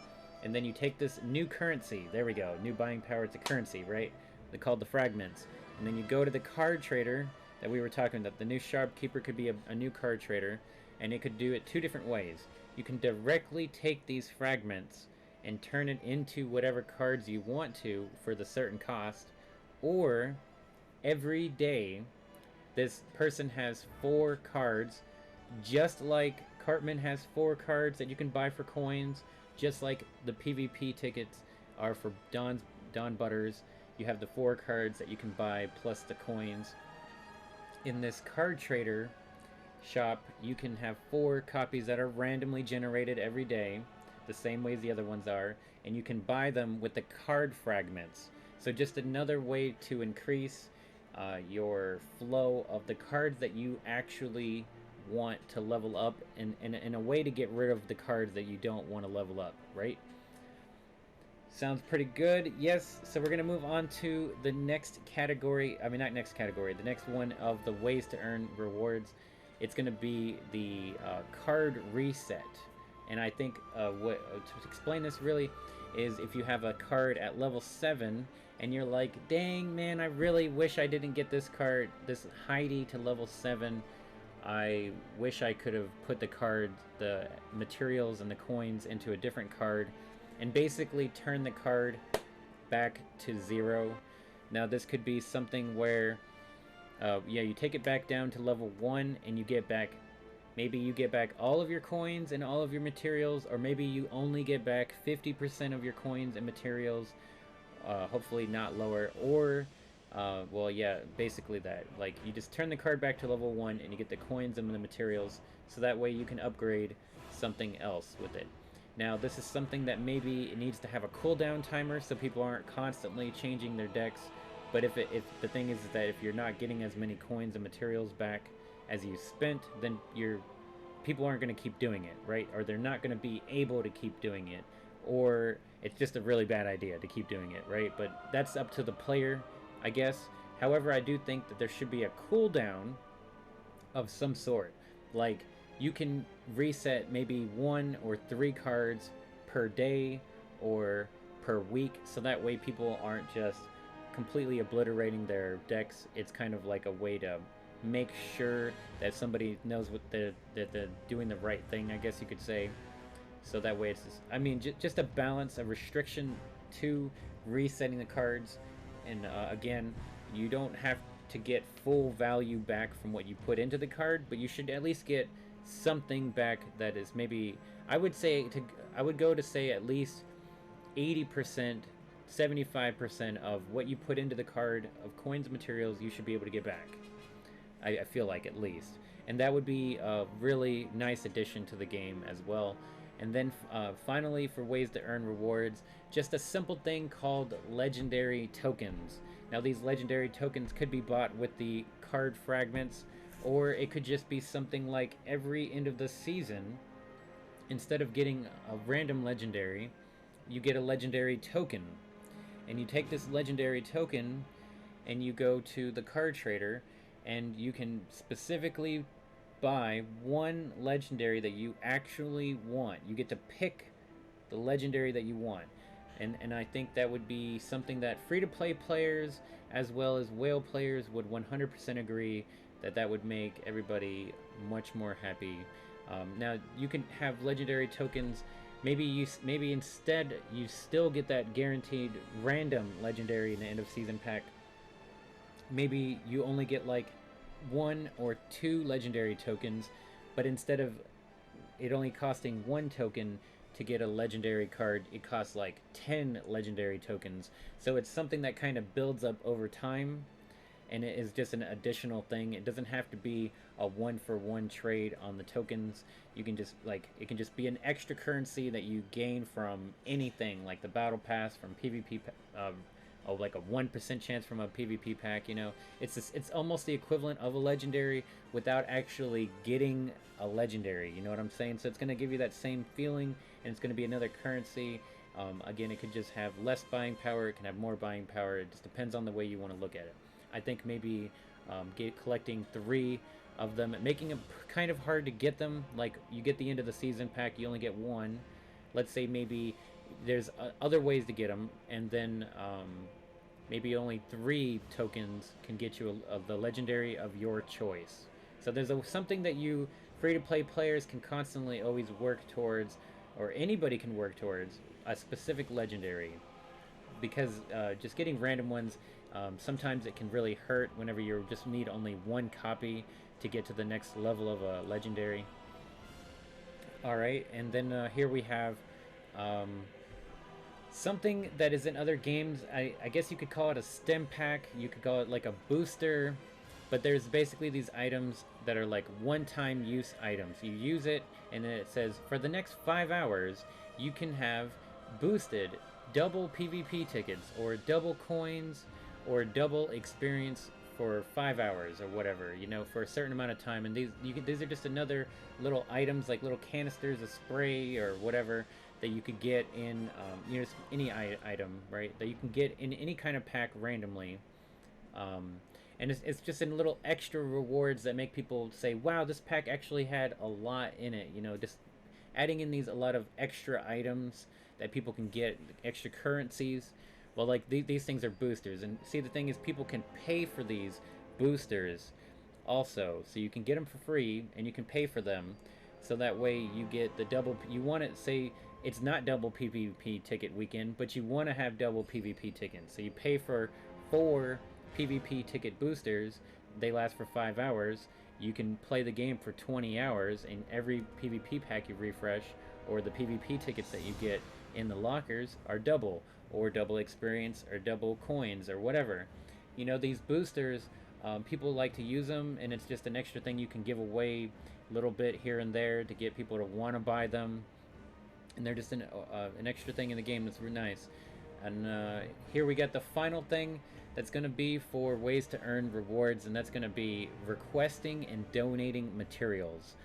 And then you take this new currency. There we go. New buying power. It's a currency, right? They're called the fragments. And then you go to the card trader that we were talking about. The new shopkeeper could be a new card trader, and it could do it two different ways. You can directly take these fragments and turn it into whatever cards you want to for the certain cost, or every day this person has 4 cards, just like Cartman has 4 cards that you can buy for coins, just like the PvP tickets are for Don Butters. You have the 4 cards that you can buy plus the coins. In this card trader shop, you can have 4 copies that are randomly generated every day, the same way as the other ones are, and you can buy them with the card fragments. So just another way to increase your flow of the cards that you actually want to level up, and in a way to get rid of the cards that you don't want to level up, right? Sounds pretty good. Yes, so we're going to move on to the next category. I mean, not next category. The next one of the ways to earn rewards. It's going to be the card reset. And I think to explain this really is, if you have a card at level 7 and you're like, dang man, I really wish I didn't get this card, this Heidi, to level 7. I wish I could have put the card, the materials and the coins into a different card, and basically turn the card back to 0. Now this could be something where yeah, you take it back down to level 1 and you get back, maybe you get back all of your coins and all of your materials, or maybe you only get back 50% of your coins and materials, hopefully not lower, or well, yeah, basically that. Like, you just turn the card back to level 1 and you get the coins and the materials, so that way you can upgrade something else with it. Now, this is something that maybe it needs to have a cooldown timer, so people aren't constantly changing their decks. But if the thing is that if you're not getting as many coins and materials back as you spent, then people aren't going to keep doing it, right? Or they're not going to be able to keep doing it, or it's just a really bad idea to keep doing it, right? But that's up to the player, I guess. However, I do think that there should be a cooldown of some sort. Like, you can reset maybe 1 or 3 cards per day or per week, so that way people aren't just completely obliterating their decks. It's kind of like a way to make sure that somebody knows what that they're doing the right thing, I guess you could say. So that way it's just, I mean, just a balance, a restriction to resetting the cards. And again, you don't have to get full value back from what you put into the card, but you should at least get something back that is, maybe, I would go to say at least 80%, 75% of what you put into the card of coins and materials you should be able to get back. I feel like, at least. And that would be a really nice addition to the game as well. And then finally, for ways to earn rewards, just a simple thing called legendary tokens. Now, these legendary tokens could be bought with the card fragments, or it could just be something like every end of the season, instead of getting a random legendary, you get a legendary token. And you take this legendary token and you go to the card trader, and you can specifically buy one legendary that you actually want. You get to pick the legendary that you want. And I think that would be something that free-to-play players as well as whale players would 100% agree that that would make everybody much more happy. Now you can have legendary tokens. Maybe instead you still get that guaranteed random legendary in the end of season pack. Maybe you only get like 1 or 2 legendary tokens, but instead of it only costing 1 token to get a legendary card, it costs like 10 legendary tokens. So it's something that kind of builds up over time, and it is just an additional thing. It doesn't have to be a 1-for-1 trade on the tokens. You can just it can just be an extra currency that you gain from anything, like the battle pass from PvP, like a 1% chance from a PvP pack. You know, it's almost the equivalent of a legendary without actually getting a legendary. You know what I'm saying? So it's going to give you that same feeling, and it's going to be another currency. Again, it could just have less buying power. It can have more buying power. It just depends on the way you want to look at it. I think maybe collecting 3 of them, making it kind of hard to get them. Like, you get the end of the season pack, you only get 1. Let's say maybe there's other ways to get them, and then maybe only 3 tokens can get you the legendary of your choice. So there's something that you free-to-play players can constantly always work towards, or anybody can work towards, a specific legendary. Because just getting random ones, sometimes it can really hurt whenever you just need only 1 copy to get to the next level of a legendary. Alright, and then here we have something that is in other games. I guess you could call it a stem pack, you could call it like a booster, but there's basically these items that are like one-time use items. You use it, and then it says, for the next 5 hours, you can have boosted double PvP tickets, or double coins, or double experience for 5 hours, or whatever, you know, for a certain amount of time. And these are just another little items, like little canisters of spray or whatever, that you could get in, you know, any item, right, that you can get in any kind of pack randomly. And it's just in little extra rewards that make people say, wow, this pack actually had a lot in it, you know, just adding in a lot of extra items that people can get, extra currencies. Well, like these things are boosters, and see, the thing is, people can pay for these boosters also, so you can get them for free and you can pay for them, so that way you get the double. You want to say it's not double PvP ticket weekend, but you want to have double PvP tickets, so you pay for 4 PvP ticket boosters. They last for 5 hours. You can play the game for 20 hours, and every PvP pack you refresh, or the PvP tickets that you get in the lockers, are double, or double experience, or double coins, or whatever. You know, these boosters, people like to use them, and it's just an extra thing you can give away a little bit here and there to get people to want to buy them, and they're just an extra thing in the game that's really nice. And here we got the final thing that's going to be for ways to earn rewards, and that's going to be requesting and donating materials.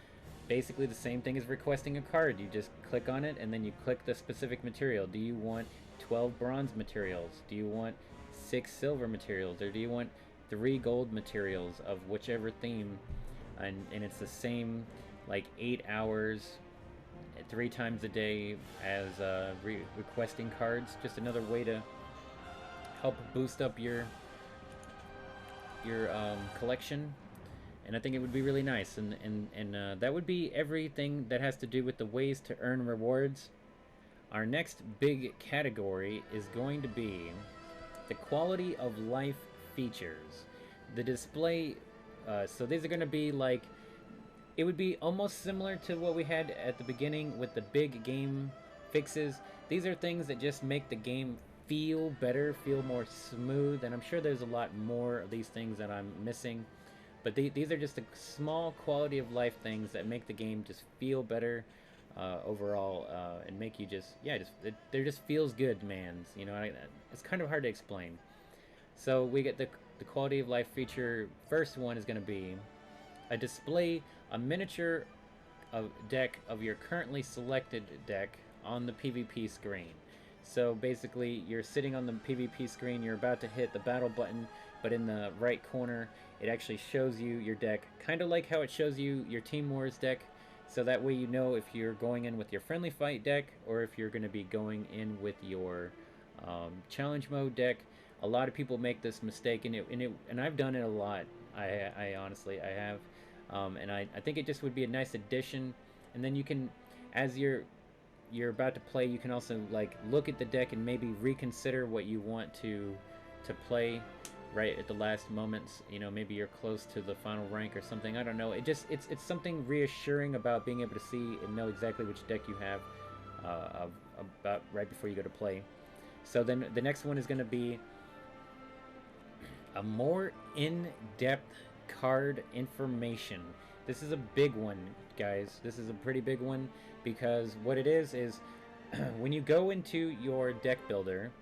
Basically the same thing as requesting a card. You just click on it, and then you click the specific material. Do you want 12 bronze materials? Do you want 6 silver materials? Or do you want 3 gold materials of whichever theme? And it's the same, like 8 hours, 3 times a day as requesting cards. Just another way to help boost up your collection. And I think it would be really nice, and that would be everything that has to do with the ways to earn rewards. Our next big category is going to be the quality of life features. The display, so these are going to be like, it would be almost similar to what we had at the beginning with the big game fixes. These are things that just make the game feel better, feel more smooth, and I'm sure there's a lot more of these things that I'm missing. But these are just the small quality of life things that make the game just feel better overall, and make you just, yeah, there just feels good, man. You know, it's kind of hard to explain. So we get the quality of life feature. First one is going to be a miniature deck of your currently selected deck on the PvP screen. So basically, you're sitting on the PvP screen, you're about to hit the battle button, but in the right corner, it actually shows you your deck, kind of like how it shows you your Team Wars deck. So that way you know if you're going in with your friendly fight deck or if you're going to be going in with your challenge mode deck. A lot of people make this mistake, and I've done it a lot. I honestly I have, and I think it just would be a nice addition. And then you can, as you're about to play, you can also like look at the deck and maybe reconsider what you want to play right at the last moments. You know, maybe you're close to the final rank or something. I don't know. It's something reassuring about being able to see and know exactly which deck you have about right before you go to play. So then the next one is going to be a more in-depth card information. This is a big one, guys. This is a pretty big one because what it is when you go into your deck builder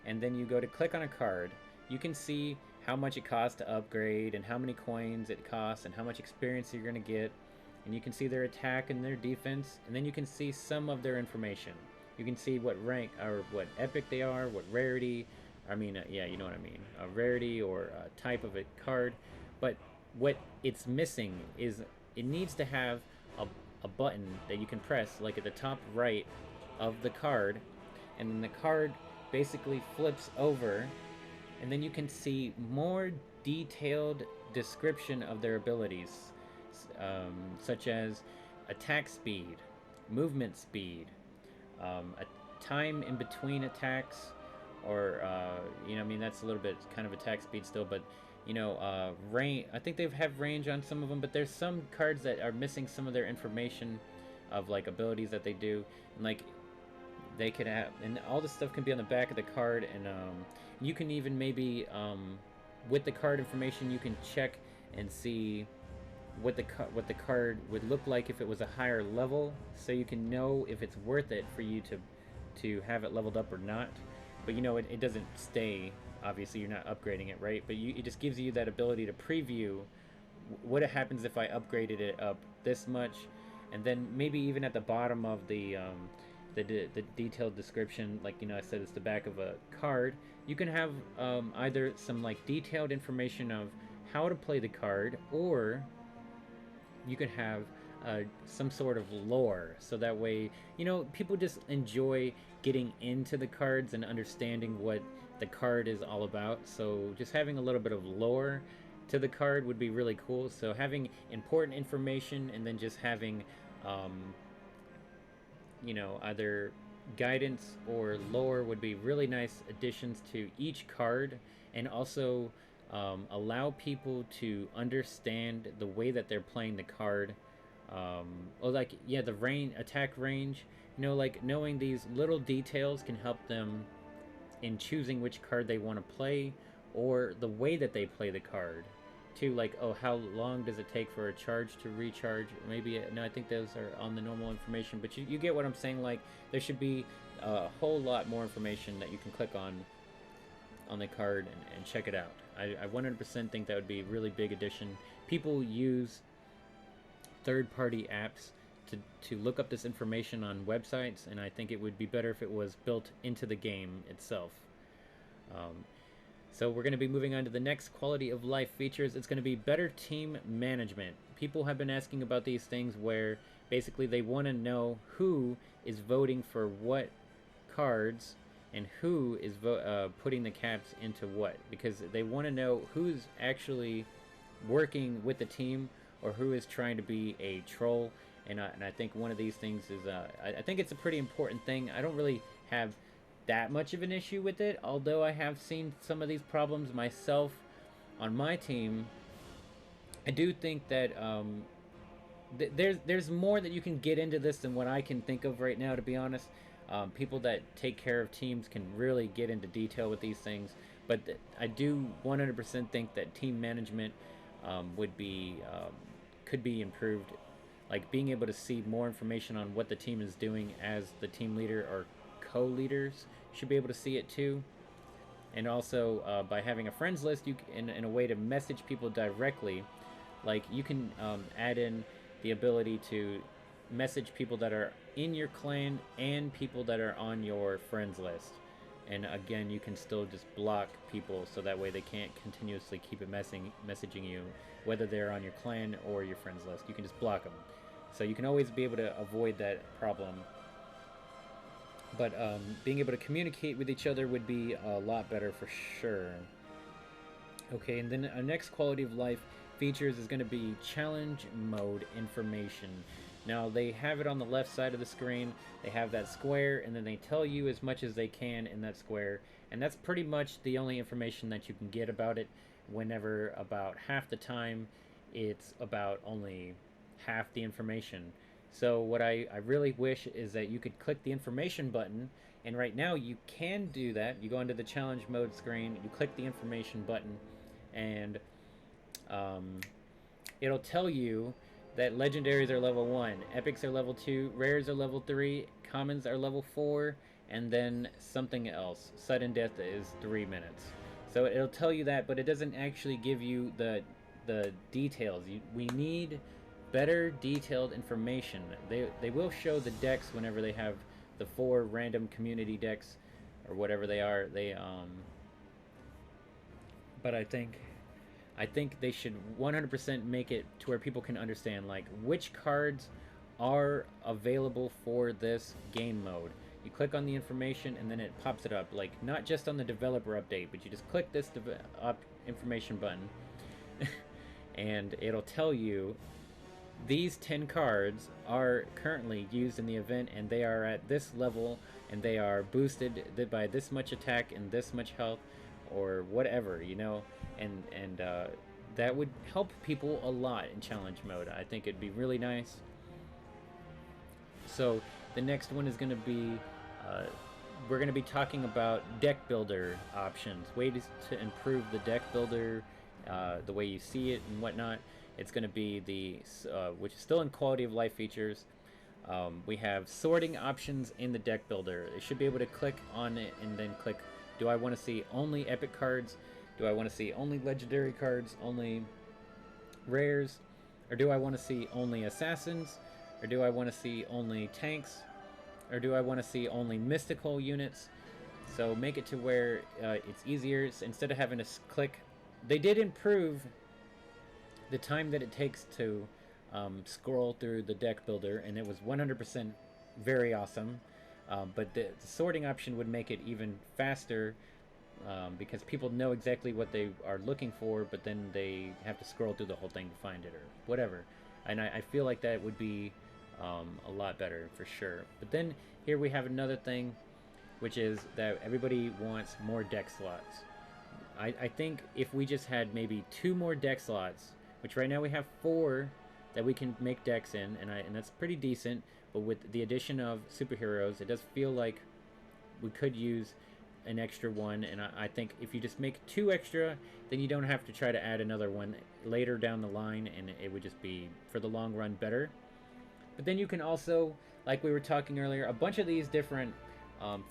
and then you go to click on a card, you can see how much it costs to upgrade and how many coins it costs and how much experience you're going to get. And you can see their attack and their defense, and then you can see some of their information. You can see what rank or what epic they are, what rarity. I mean, yeah, you know what I mean. A rarity or a type of a card. But what it's missing is it needs to have a button that you can press, like at the top right of the card, and then the card basically flips over, and then you can see more detailed description of their abilities, such as attack speed, movement speed, a time in between attacks, or you know, I mean that's a little bit kind of attack speed still, but you know, range. I think they have range on some of them, but there's some cards that are missing some of their information of like abilities that they do, and like they could have, and all this stuff can be on the back of the card, and you can even maybe with the card information you can check and see what the card would look like if it was a higher level, so you can know if it's worth it for you to have it leveled up or not. But you know, it doesn't stay. Obviously, you're not upgrading it, right? But it just gives you that ability to preview what happens if I upgraded it up this much, and then maybe even at the bottom of the detailed description, like, you know, I said it's the back of a card. You can have either some like detailed information of how to play the card, or you could have some sort of lore, so that way, you know, people just enjoy getting into the cards and understanding what the card is all about. So just having a little bit of lore to the card would be really cool. So having important information and then just having you know, either guidance or lore would be really nice additions to each card, and also allow people to understand the way that they're playing the card. Or like, yeah, the attack range, you know, like knowing these little details can help them in choosing which card they want to play, or the way that they play the card too. Like, oh, how long does it take for a charge to recharge? Maybe, no, I think those are on the normal information, but you get what I'm saying. Like, there should be a whole lot more information that you can click on the card and check it out. I 100% think that would be a really big addition. People use third-party apps to look up this information on websites, and I think it would be better if it was built into the game itself. So we're going to be moving on to the next quality of life features. It's going to be better team management. People have been asking about these things where basically they want to know who is voting for what cards and who is putting the caps into what, because they want to know who's actually working with the team or who is trying to be a troll. And I think one of these things is, I think it's a pretty important thing. I don't really have that much of an issue with it, although I have seen some of these problems myself on my team. I do think that there's more that you can get into this than what I can think of right now, to be honest. People that take care of teams can really get into detail with these things, but I do 100% think that team management would be could be improved. Like being able to see more information on what the team is doing as the team leader or co-leaders should be able to see it too. And also by having a friends list, you in a way to message people directly. Like you can add in the ability to message people that are in your clan and people that are on your friends list. And again, you can still just block people so that way they can't continuously keep messaging you, whether they're on your clan or your friends list. You can just block them. So you can always be able to avoid that problem. But being able to communicate with each other would be a lot better for sure. Okay, and then our next quality of life features is going to be challenge mode information. Now they have it on the left side of the screen. They have that square, and then they tell you as much as they can in that square, and that's pretty much the only information that you can get about it. Whenever about half the time it's about only half the information. So what I really wish is that you could click the information button, and right now you can do that. You go into the challenge mode screen, you click the information button, and it'll tell you that legendaries are level 1, epics are level 2, rares are level 3, commons are level 4, and then something else. Sudden death is 3 minutes. So it'll tell you that, but it doesn't actually give you the details. We need better detailed information. They will show the decks whenever they have the 4 random community decks or whatever they are. But I think they should 100% make it to where people can understand like which cards are available for this game mode. You click on the information and then it pops it up, like not just on the developer update, but you just click this information button and it'll tell you these 10 cards are currently used in the event and they are at this level and they are boosted by this much attack and this much health or whatever, you know, and that would help people a lot in challenge mode. I think it'd be really nice. So the next one is going to be we're going to be talking about deck builder options, ways to improve the deck builder, the way you see it and whatnot. It's going to be the which is still in quality of life features. We have sorting options in the deck builder. You should be able to click on it and then click, do I want to see only epic cards? Do I want to see only legendary cards, only rares? Or do I want to see only assassins? Or do I want to see only tanks? Or do I want to see only mystical units? So make it to where it's easier. So instead of having to click, they did improve the time that it takes to scroll through the deck builder, and it was 100% very awesome. But the sorting option would make it even faster because people know exactly what they are looking for, but then they have to scroll through the whole thing to find it or whatever. And I feel like that would be a lot better for sure. But then here we have another thing, which is that everybody wants more deck slots. I think if we just had maybe 2 more deck slots, which right now we have 4 that we can make decks in, and that's pretty decent. But with the addition of superheroes, it does feel like we could use an extra one. And I think if you just make 2 extra, then you don't have to try to add another one later down the line, and it would just be, for the long run, better. But then you can also, like we were talking earlier, a bunch of these different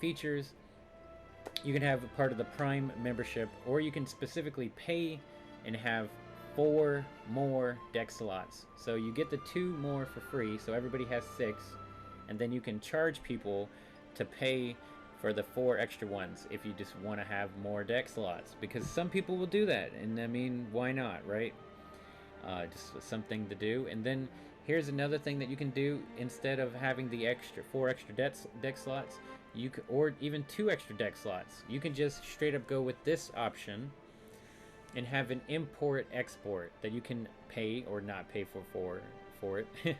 features. You can have a part of the Prime membership, or you can specifically pay and have 4 more deck slots. So you get the 2 more for free, so everybody has 6, and then you can charge people to pay for the 4 extra ones if you just want to have more deck slots, because some people will do that, and I mean, why not, right? Just something to do. And then here's another thing that you can do. Instead of having the 4 extra deck slots, you could, or even 2 extra deck slots, you can just straight up go with this option and have an import export that you can pay or not pay for it.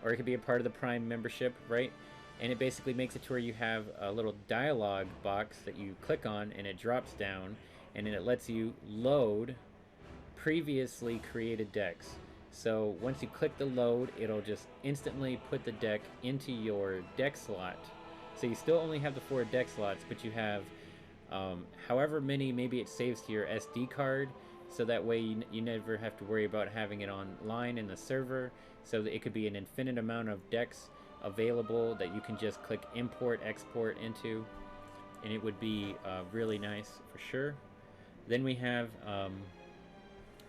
Or it could be a part of the Prime membership, right? And it basically makes it to where you have a little dialog box that you click on, and it drops down, and then it lets you load previously created decks. So once you click the load, it'll just instantly put the deck into your deck slot. So you still only have the 4 deck slots, but you have however many, maybe it saves to your SD card, so that way you never have to worry about having it online in the server. So that it could be an infinite amount of decks available that you can just click import export into, and it would be really nice for sure. Then we have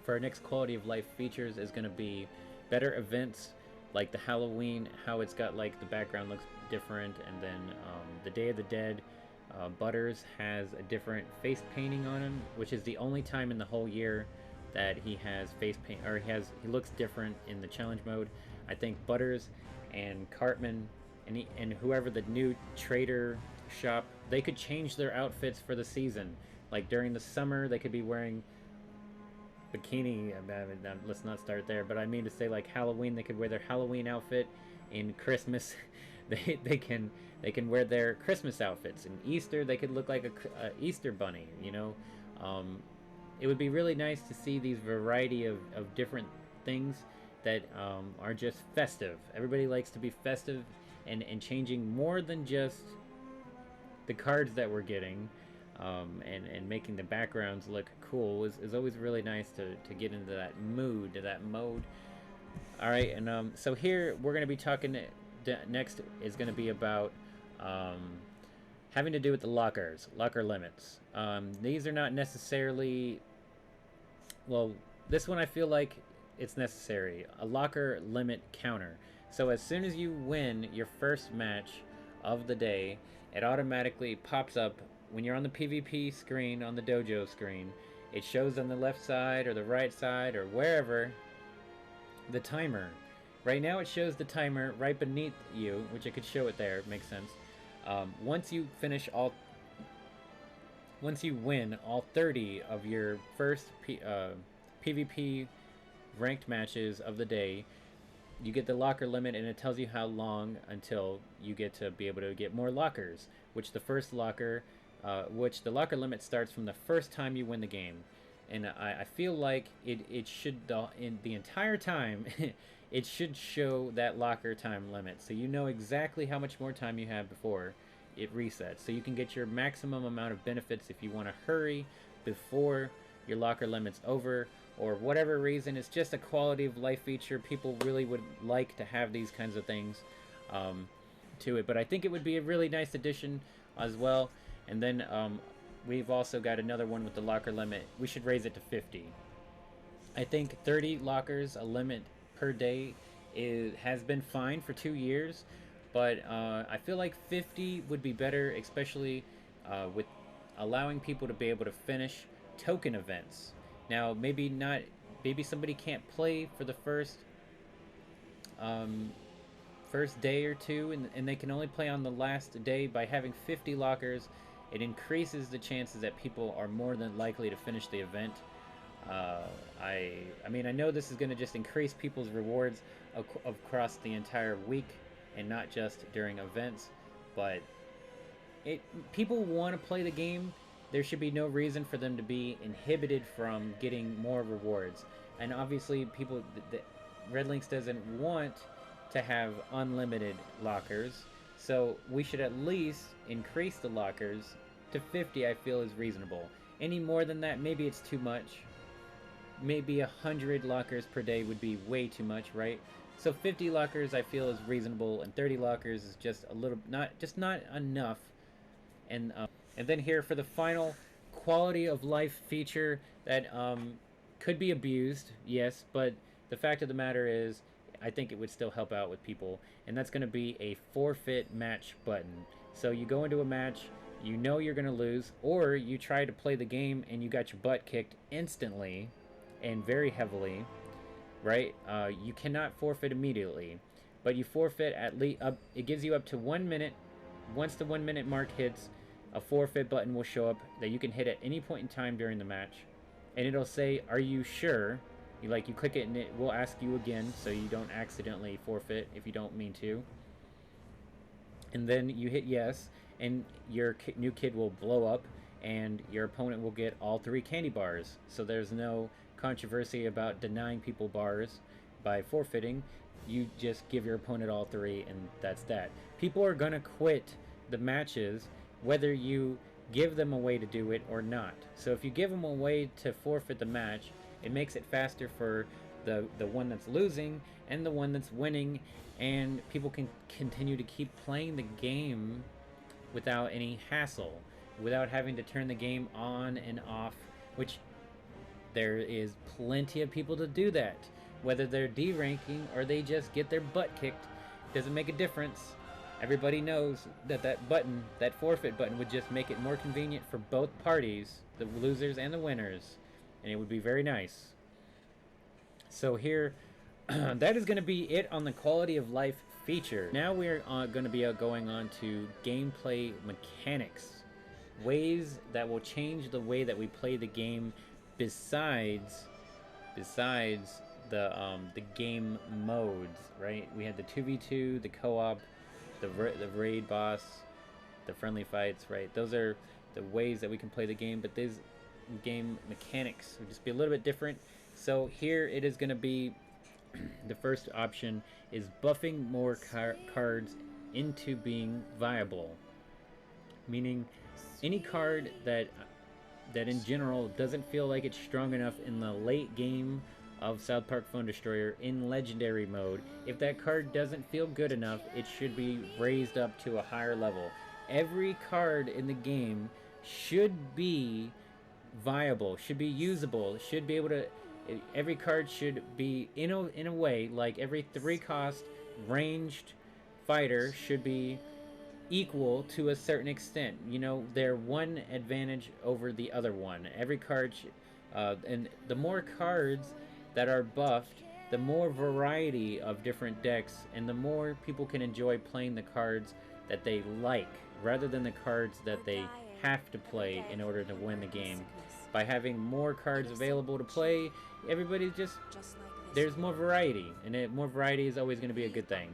for our next quality of life features is going to be better events like the Halloween, how it's got like the background looks different, and then the Day of the Dead, Butters has a different face painting on him, which is the only time in the whole year that he has face paint, or he looks different in the challenge mode. I think Butters and Cartman and whoever the new trader shop, they could change their outfits for the season. Like during the summer, they could be wearing bikini. Let's not start there, but I mean to say, like Halloween, they could wear their Halloween outfit. In Christmas, they can wear their Christmas outfits. In Easter, they could look like a Easter bunny. You know, it would be really nice to see these variety of different things that are just festive. Everybody likes to be festive, and changing more than just the cards that we're getting, and making the backgrounds look cool is always really nice to get into that mood, to that mode. All right, and so here we're going to be talking, next is going to be about having to do with the locker limits. These are not necessarily, well, this one I feel like it's necessary, a locker limit counter. So as soon as you win your first match of the day, it automatically pops up when you're on the PvP screen, on the dojo screen. It shows on the left side or the right side or wherever the timer. Right now it shows the timer right beneath you, which I could show it there, makes sense. Once you win all 30 of your first PvP ranked matches of the day, you get the locker limit, and it tells you how long until you get to be able to get more lockers, which the locker limit starts from the first time you win the game. And I feel like it should, in the entire time, it should show that locker time limit, so you know exactly how much more time you have before it resets, so you can get your maximum amount of benefits if you want to hurry before your locker limit's over, or whatever reason. It's just a quality of life feature. People really would like to have these kinds of things to it, but I think it would be a really nice addition as well. And then we've also got another one with the locker limit. We should raise it to 50. I think 30 lockers, a limit per day, has been fine for 2 years, but I feel like 50 would be better, especially with allowing people to be able to finish token events. Now, maybe somebody can't play for the first day or two, and they can only play on the last day. By having 50 lockers, it increases the chances that people are more than likely to finish the event. I mean, I know this is going to just increase people's rewards across the entire week and not just during events, but people want to play the game. There should be no reason for them to be inhibited from getting more rewards. And obviously, Red Lynx doesn't want to have unlimited lockers, so we should at least increase the lockers to 50. I feel is reasonable. Any more than that, maybe it's too much. Maybe 100 lockers per day would be way too much, right? So 50 lockers I feel is reasonable, and 30 lockers is just a little not enough. And then here for the final quality of life feature that could be abused, yes, but the fact of the matter is, I think it would still help out with people, and that's going to be a forfeit match button. So you go into a match, you know you're going to lose, or you try to play the game and you got your butt kicked instantly and very heavily, right? You cannot forfeit immediately, but you forfeit at least it gives you up to 1 minute. Once the 1 minute mark hits, a forfeit button will show up that you can hit at any point in time during the match, and it'll say, "Are you sure?" You click it, and it will ask you again, so you don't accidentally forfeit if you don't mean to. And then you hit yes, and your new kid will blow up, and your opponent will get all 3 candy bars. So there's no controversy about denying people bars by forfeiting. You just give your opponent all 3, and that's that. People are gonna quit the matches whether you give them a way to do it or not. So if you give them a way to forfeit the match, it makes it faster for the one that's losing and the one that's winning, and people can continue to keep playing the game without any hassle, without having to turn the game on and off, which there is plenty of people to do that. whether they're D ranking or they just get their butt kicked, doesn't make a difference. Everybody knows that that button, that forfeit button, would just make it more convenient for both parties, the losers and the winners, and it would be very nice. So here, that is going to be it on the quality of life feature. Now we're going to be going on to gameplay mechanics, ways that will change the way that we play the game, besides the game modes. Right? We had the 2v2, the co-op, the raid boss, the friendly fights. Right? Those are the ways that we can play the game, but these game mechanics will just be a little bit different. So here it is going to be, the first option is buffing more cards into being viable, meaning any card that in general doesn't feel like it's strong enough in the late game of South Park Phone Destroyer in legendary mode. If that card doesn't feel good enough, it should be raised up to a higher level. Every card in the game should be viable, should be usable, should be able to. Every card should be in a way like every 3-cost ranged fighter should be equal to a certain extent. You know, they're one advantage over the other one. Every card and the more cards that are buffed, the more variety of different decks, and the more people can enjoy playing the cards that they like, rather than the cards that they have to play in order to win the game. By having more cards available to play, everybody's just, there's more variety, and more variety is always going to be a good thing.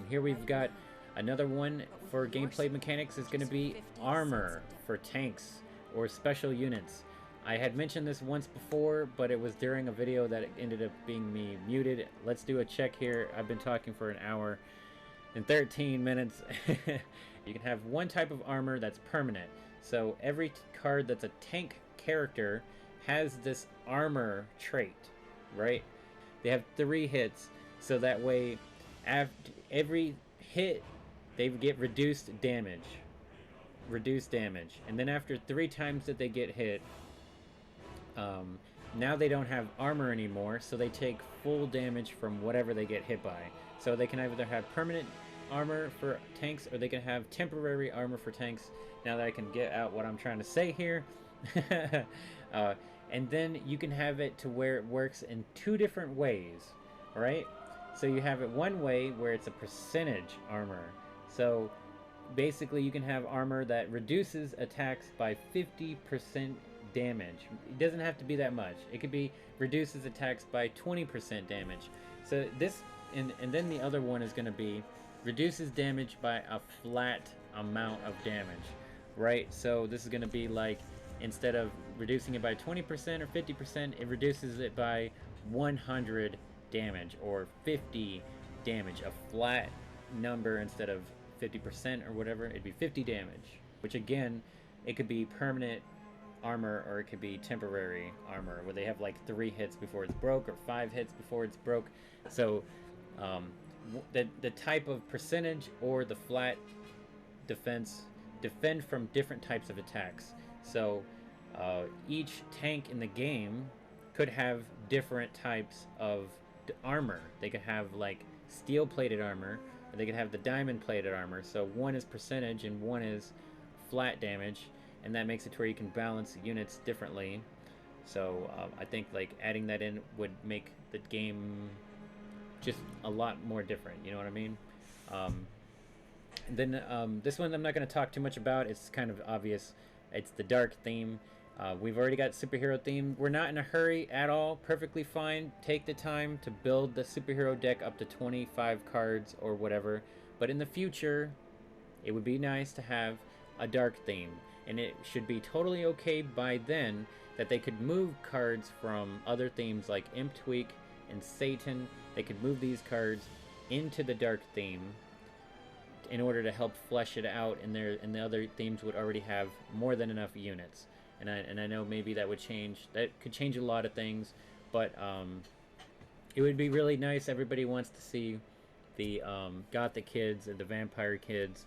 Here we've got another one for gameplay mechanics, is going to be armor for tanks or special units. I had mentioned this once before, but it was during a video that ended up being me muted. Let's do a check here. I've been talking for an hour and 13 minutes. You can have one type of armor that's permanent. So every card that's a tank character has this armor trait, right? They have 3 hits, so that way after every hit they get reduced damage, and then after 3 times that they get hit, now they don't have armor anymore, so they take full damage from whatever they get hit by. So they can either have permanent armor for tanks, or they can have temporary armor for tanks. Now that I can get out what I'm trying to say here. And then you can have it to where it works in 2 different ways, right? So you have it one way where it's a percentage armor. So basically you can have armor that reduces attacks by 50% damage. It doesn't have to be that much. It could be reduces attacks by 20% damage. So this, and then the other one is going to be reduces damage by a flat amount of damage, right? So this is going to be like, instead of reducing it by 20% or 50%, it reduces it by 100 damage or 50 damage. A flat number instead of 50% or whatever, it'd be 50 damage, which again, it could be permanent armor or it could be temporary armor, where they have like 3 hits before it's broke or 5 hits before it's broke. So the type of percentage or the flat defense defend from different types of attacks. So each tank in the game could have different types of armor. They could have like steel plated armor, or they could have the diamond plated armor. So one is percentage and one is flat damage, and that makes it to where you can balance units differently. So I think like adding that in would make the game just a lot more different, you know what I mean? Then this one I'm not going to talk too much about. It's kind of obvious. It's the dark theme. We've already got superhero theme. We're not in a hurry at all. Perfectly fine. Take the time to build the superhero deck up to 25 cards or whatever. But in the future, it would be nice to have a dark theme. And it should be totally okay by then that they could move cards from other themes like Imp Tweak and Satan. They could move these cards into the dark theme in order to help flesh it out, and the other themes would already have more than enough units. And I know maybe that would change. That could change a lot of things, but it would be really nice. Everybody wants to see the Gothic kids or the vampire kids,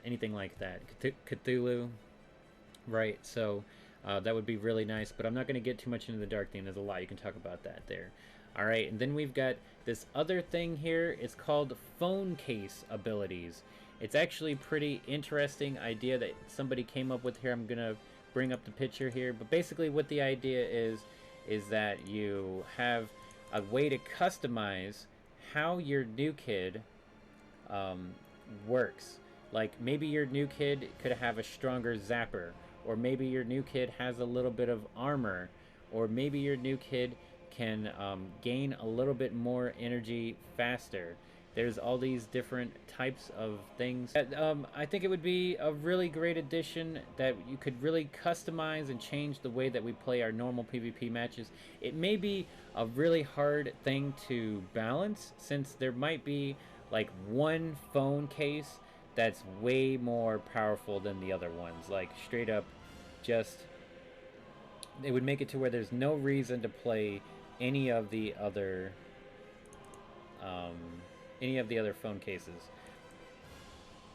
anything like that. Cthulhu, right? So That would be really nice, but I'm not going to get too much into the dark theme. There's a lot you can talk about that there. All right, and then we've got this other thing here. It's called phone case abilities. It's actually a pretty interesting idea that somebody came up with here. I'm going to bring up the picture here, but basically what the idea is that you have a way to customize how your new kid works. Like maybe your new kid could have a stronger zapper, or maybe your new kid has a little bit of armor, or maybe your new kid can gain a little bit more energy faster. There's all these different types of things. I think it would be a really great addition that you could really customize and change the way that we play our normal PvP matches. It may be a really hard thing to balance, since there might be like one phone case that's way more powerful than the other ones. Like straight up, just it would make it to where there's no reason to play any of the other phone cases.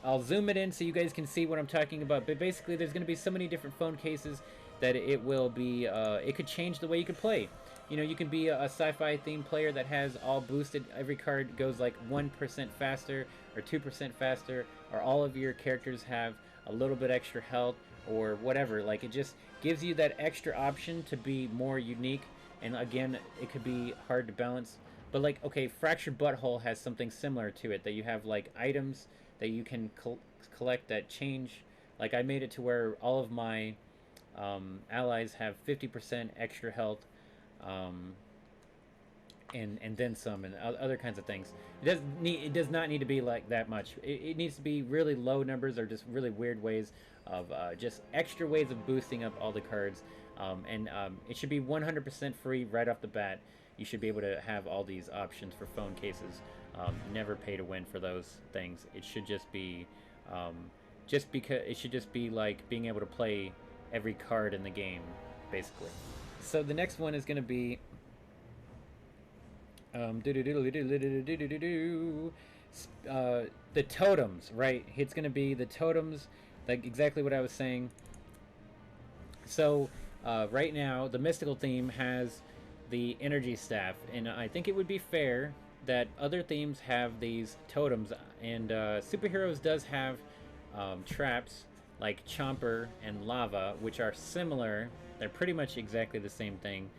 I'll zoom it in so you guys can see what I'm talking about, but basically there's going to be so many different phone cases that it will be it could change the way you could play. You know, you can be a sci-fi themed player that has all boosted, every card goes like 1% faster or 2% faster, or all of your characters have a little bit extra health or whatever. Like it just gives you that extra option to be more unique. And again, it could be hard to balance, but like, okay, Fractured Butthole has something similar to it, that you have like items that you can collect that change. Like I made it to where all of my allies have 50% extra health, and then some, and other kinds of things. It does not need to be like that much. It needs to be really low numbers, or just really weird ways of just extra ways of boosting up all the cards. It should be 100% free right off the bat. You should be able to have all these options for phone cases. Never pay to win for those things. It should just be, it should just be like being able to play every card in the game, basically. So the next one is going to be the totems, right? It's going to be the totems, like exactly what I was saying. So right now, the mystical theme has the energy staff, and I think it would be fair that other themes have these totems, and superheroes does have traps like Chomper and Lava, which are similar. They're pretty much exactly the same thing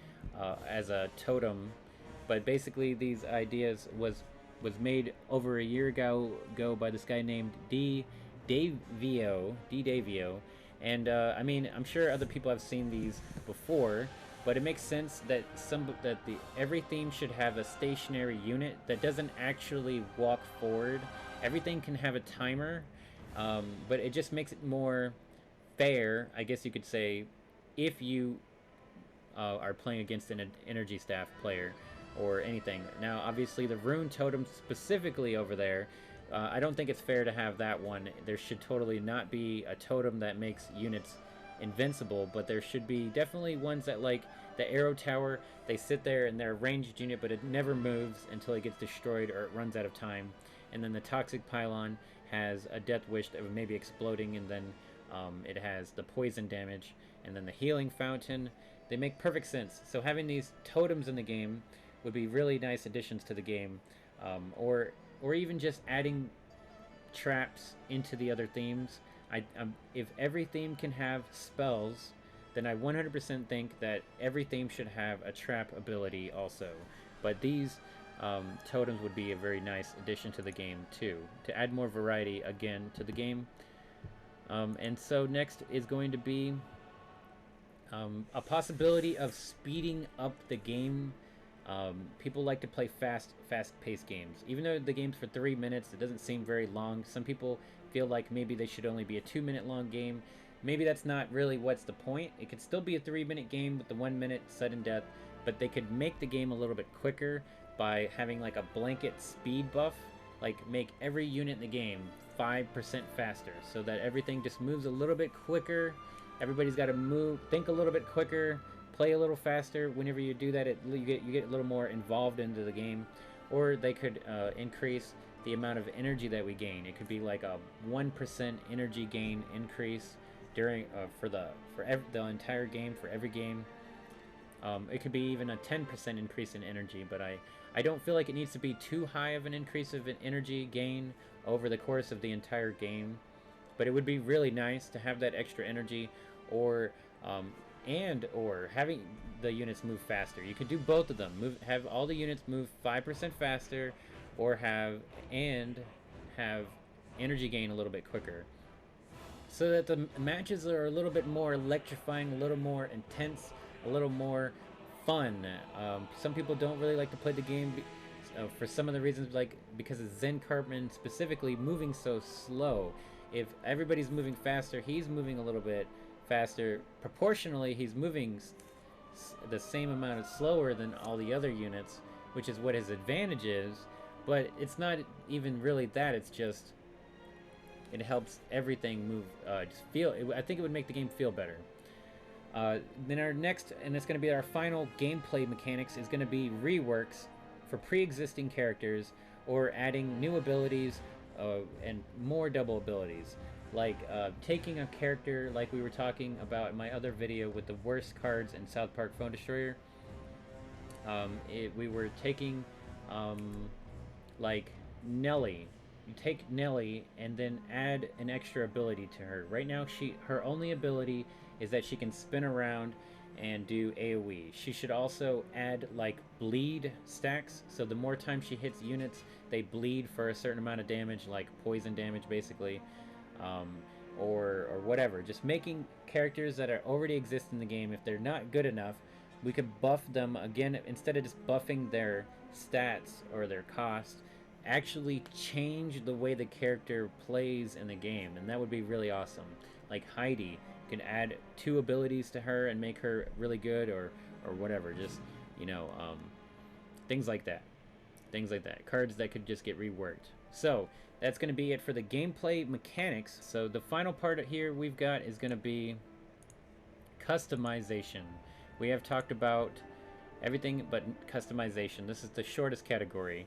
as a totem, but basically these ideas was made over a year ago by this guy named D. Davio, and I mean, I'm sure other people have seen these before, but it makes sense that every theme should have a stationary unit that doesn't actually walk forward. Everything can have a timer, but it just makes it more fair, I guess you could say, if you are playing against an energy staff player or anything. Now, obviously, the rune totem specifically over there, I don't think it's fair to have that one. There should totally not be a totem that makes units invincible, but there should be definitely ones that, like the arrow tower, they sit there and they're a ranged unit, but it never moves until it gets destroyed or it runs out of time. And then the toxic pylon has a death wish of maybe exploding, and then it has the poison damage, and then the healing fountain. They make perfect sense. So having these totems in the game would be really nice additions to the game, or even just adding traps into the other themes. If every theme can have spells, then I 100% think that every theme should have a trap ability also. But these totems would be a very nice addition to the game too, to add more variety again to the game. And so next is going to be a possibility of speeding up the game. People like to play fast-paced games. Even though the game's for 3 minutes, it doesn't seem very long. Some people feel like maybe they should only be a 2-minute long game. Maybe that's not really what's the point. It could still be a 3-minute game with the 1 minute sudden death, but they could make the game a little bit quicker by having like a blanket speed buff. Like make every unit in the game 5% faster, so that everything just moves a little bit quicker. Everybody's got to think a little bit quicker, play a little faster. Whenever you do that, you get a little more involved into the game. Or they could increase the amount of energy that we gain. It could be like a 1% energy gain increase during the entire game, for every game. It could be even a 10% increase in energy, but I don't feel like it needs to be too high of an increase of an energy gain over the course of the entire game. But it would be really nice to have that extra energy, or or having the units move faster. You could do both of them. Have all the units move 5% faster, or have energy gain a little bit quicker, so that the matches are a little bit more electrifying, a little more intense, a little more fun. Some people don't really like to play the game for some of the reasons, like because of Zen Cartman specifically moving so slow. If everybody's moving faster, he's moving a little bit faster. Proportionally, he's moving the same amount of slower than all the other units, which is what his advantage is. But it's not even really that. It's just it helps everything move. I think it would make the game feel better. Then our next, and it's going to be our final gameplay mechanics, is going to be reworks for pre-existing characters, or adding new abilities and more double abilities. Like taking a character like we were talking about in my other video with the worst cards in South Park Phone Destroyer. We were taking like Nelly. You take Nelly and then add an extra ability to her. Right now, her only ability is that she can spin around and do AoE. She should also add like bleed stacks, so the more time she hits units, they bleed for a certain amount of damage, like poison damage basically, or whatever. Just making characters that are already exist in the game, if they're not good enough, we could buff them again. Instead of just buffing their stats or their cost, actually change the way the character plays in the game, and that would be really awesome. Like Heidi, you can add 2 abilities to her and make her really good, or whatever. Just, you know, things like that. Cards that could just get reworked. So that's going to be it for the gameplay mechanics. So the final part here we've got is going to be customization. We have talked about everything but customization. This is the shortest category.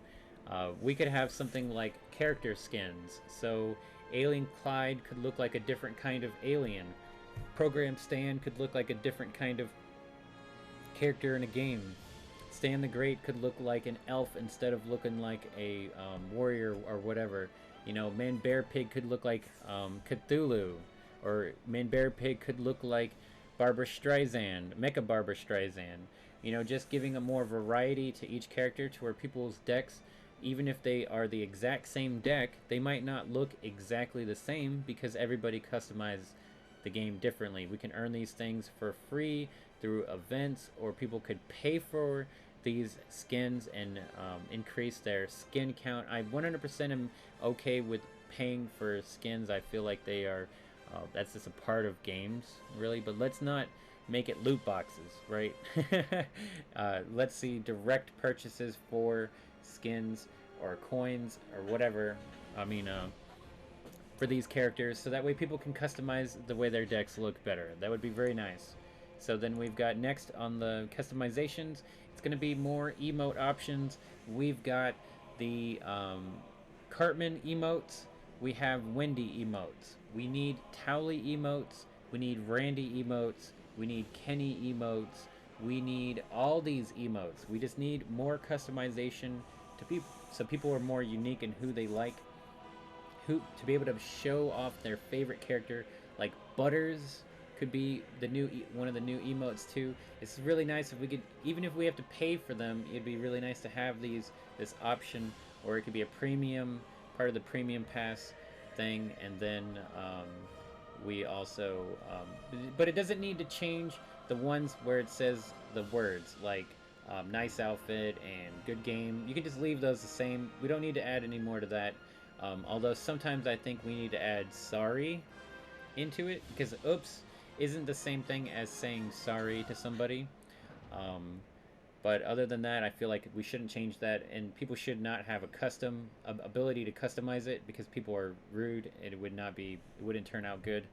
We could have something like character skins. So Alien Clyde could look like a different kind of alien. Program Stan could look like a different kind of character in a game. Stan the Great could look like an elf instead of looking like a warrior or whatever. You know, Man Bear Pig could look like Cthulhu, or Man Bear Pig could look like Barbara Streisand, Mecha Barbara Streisand. You know, just giving a more variety to each character, to where people's decks, even if they are the exact same deck, they might not look exactly the same because everybody customizes the game differently. We can earn these things for free through events, or people could pay for these skins and increase their skin count. I 100% am okay with paying for skins. I feel like they are that's just a part of games, really. But let's not make it loot boxes, right? Let's see direct purchases for skins or coins or whatever. I mean, for these characters, so that way people can customize the way their decks look better. That would be very nice. So then we've got next on the customizations, it's going to be more emote options. We've got the Cartman emotes. We have Wendy emotes. We need Towley emotes. We need Randy emotes. We need Kenny emotes. We need all these emotes. We just need more customization to people, so people are more unique in who they like, to be able to show off their favorite character. Like Butters could be the one of the new emotes too. It's really nice if we could, even if we have to pay for them, it'd be really nice to have this option, or it could be a premium part of the premium pass thing. And then we also but it doesn't need to change the ones where it says the words like nice outfit and good game. You can just leave those the same. We don't need to add any more to that. Although sometimes I think we need to add sorry into it, because oops isn't the same thing as saying sorry to somebody. But other than that, I feel like we shouldn't change that, and people should not have a custom ability to customize it, because people are rude. It wouldn't turn out good.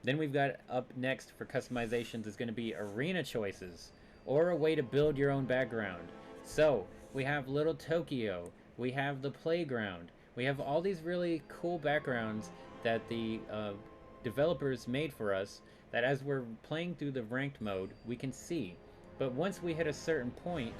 Then we've got up next for customizations is going to be arena choices, or a way to build your own background. So we have Little Tokyo, we have the playground, we have all these really cool backgrounds that the developers made for us that as we're playing through the ranked mode, we can see. But once we hit a certain point,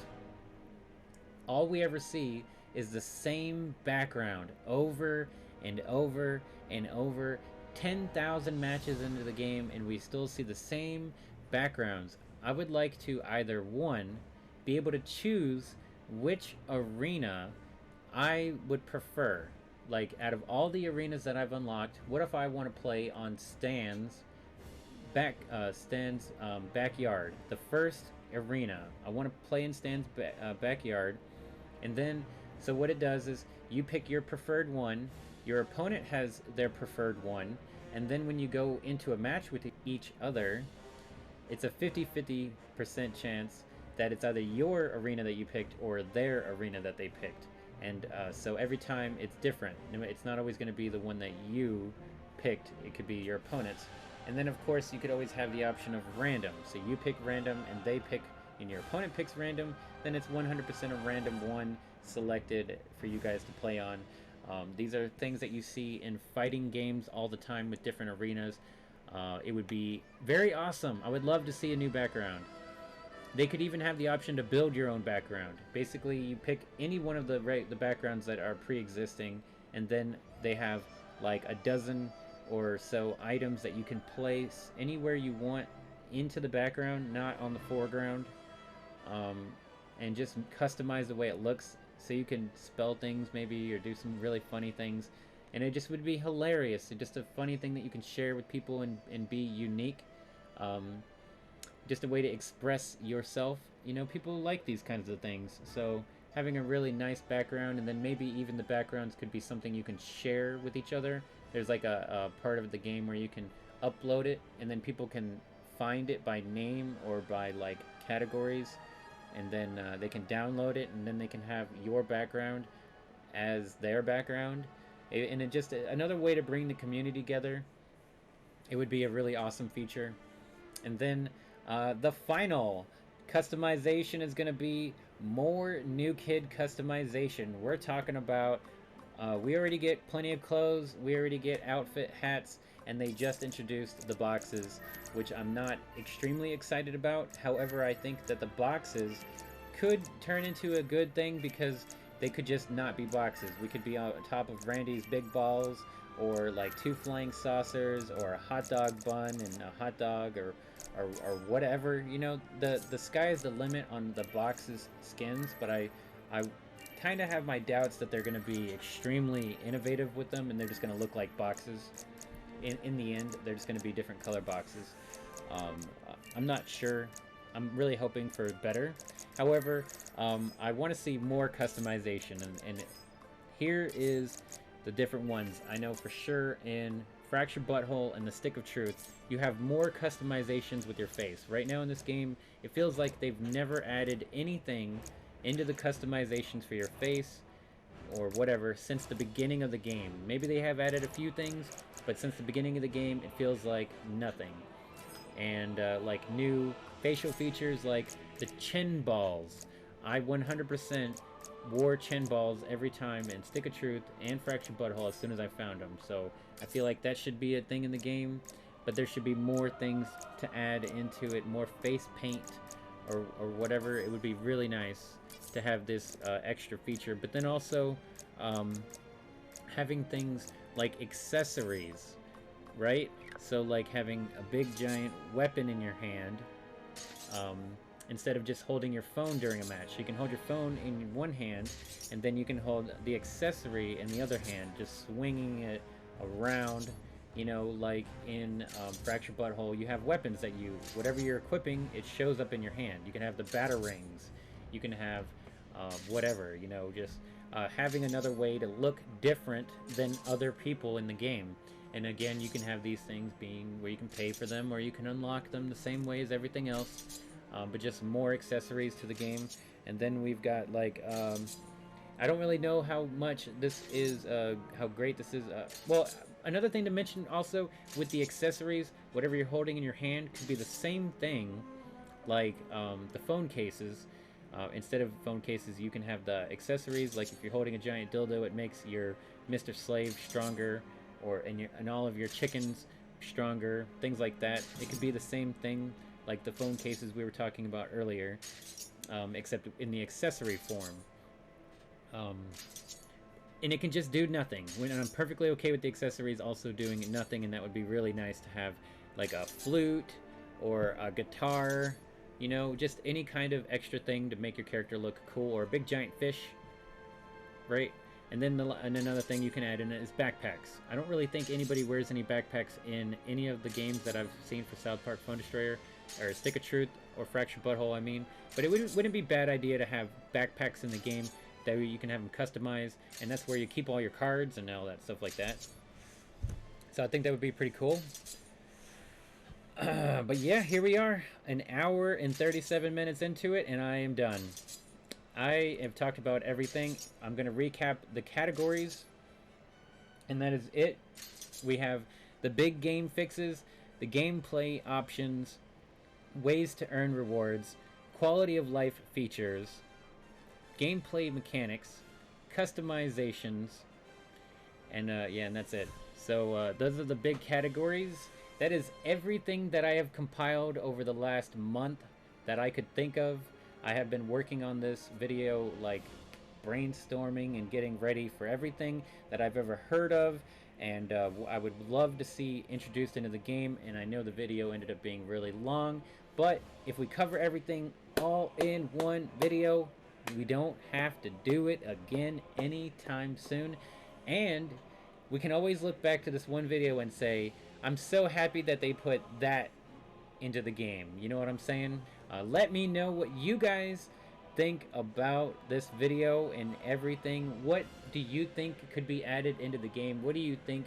all we ever see is the same background over and over and over. 10,000 matches into the game and we still see the same backgrounds. I would like to either, one, be able to choose which arena I would prefer. Like, out of all the arenas that I've unlocked, what if I want to play on Stan's backyard? The first arena. I want to play in Stan's backyard. And then, so what it does is, you pick your preferred one, your opponent has their preferred one, and then when you go into a match with each other, it's a 50-50% chance that it's either your arena that you picked or their arena that they picked. And so every time it's different. It's not always going to be the one that you picked. It could be your opponent's. And then, of course, you could always have the option of random. So you pick random and they pick, and your opponent picks random, then it's 100% a random one selected for you guys to play on. These are things that you see in fighting games all the time with different arenas. It would be very awesome. I would love to see a new background. They could even have the option to build your own background. Basically, you pick any one of the backgrounds that are pre-existing, and then they have like a dozen or so items that you can place anywhere you want into the background, not on the foreground, and just customize the way it looks, so you can spell things maybe or do some really funny things, and it just would be hilarious. It's just a funny thing that you can share with people and be unique. Just a way to express yourself. You know, people like these kinds of things, so having a really nice background, and then maybe even the backgrounds could be something you can share with each other. There's like a part of the game where you can upload it, and then people can find it by name or by like categories, and then they can download it, and then they can have your background as their background. And it just another way to bring the community together. It would be a really awesome feature. And then the final customization is going to be more new kid customization. We're talking about we already get plenty of clothes, we already get outfit, hats, and they just introduced the boxes, which I'm not extremely excited about. However, I think that the boxes could turn into a good thing, because they could just not be boxes. We could be on top of Randy's big balls, or like 2 flying saucers, or a hot dog bun and a hot dog, or whatever. You know, the sky is the limit on the boxes skins, but I kind of have my doubts that they're going to be extremely innovative with them, and they're just going to look like boxes. In the end, they're just going to be different color boxes. I'm not sure. I'm really hoping for better. However, I want to see more customization, and here is the different ones. I know for sure in Fractured Butthole and the Stick of Truth, you have more customizations with your face. Right now in this game, it feels like they've never added anything into the customizations for your face or whatever since the beginning of the game. Maybe they have added a few things, but since the beginning of the game, it feels like nothing. And like new facial features like the chin balls. I 100% wore chin balls every time in Stick of Truth and Fractured Butthole as soon as I found them. So I feel like that should be a thing in the game, but there should be more things to add into it, more face paint or whatever. It would be really nice to have this extra feature, but then also having things like accessories, right? So like having a big giant weapon in your hand, instead of just holding your phone during a match. You can hold your phone in one hand, and then you can hold the accessory in the other hand, just swinging it around. You know, like in Fractured Butthole, you have weapons that you, whatever you're equipping, it shows up in your hand. You can have the batarangs. You can have whatever, you know, just having another way to look different than other people in the game. And again, you can have these things being where you can pay for them, or you can unlock them the same way as everything else, but just more accessories to the game. And then we've got like, I don't really know how much this is, how great this is. Well, another thing to mention also with the accessories, whatever you're holding in your hand could be the same thing like the phone cases. Instead of phone cases, you can have the accessories. Like if you're holding a giant dildo, it makes your Mr. Slave stronger, or and all of your chickens stronger, things like that. It could be the same thing like the phone cases we were talking about earlier, except in the accessory form. And it can just do nothing. When I'm perfectly okay with the accessories also doing nothing, and that would be really nice to have like a flute or a guitar, you know, just any kind of extra thing to make your character look cool, or a big giant fish, right? And then another thing you can add in it is backpacks. I don't really think anybody wears any backpacks in any of the games that I've seen for South Park Phone Destroyer, or Stick of Truth, or Fractured Butthole, I mean. But it wouldn't be a bad idea to have backpacks in the game. That way you can have them customized, and that's where you keep all your cards and all that stuff like that. So I think that would be pretty cool. But yeah, here we are, an hour and 37 minutes into it, and I am done. I have talked about everything. I'm going to recap the categories, and that is it. We have the big game fixes, the gameplay options, ways to earn rewards, quality of life features, gameplay mechanics, customizations, and yeah, and that's it. So those are the big categories. That is everything that I have compiled over the last month that I could think of. I have been working on this video, like brainstorming and getting ready for everything that I've ever heard of, and I would love to see introduced into the game. And I know the video ended up being really long, but if we cover everything all in one video, we don't have to do it again anytime soon. And we can always look back to this one video and say, I'm so happy that they put that into the game. You know what I'm saying? Let me know what you guys think about this video and everything. What do you think could be added into the game? What do you think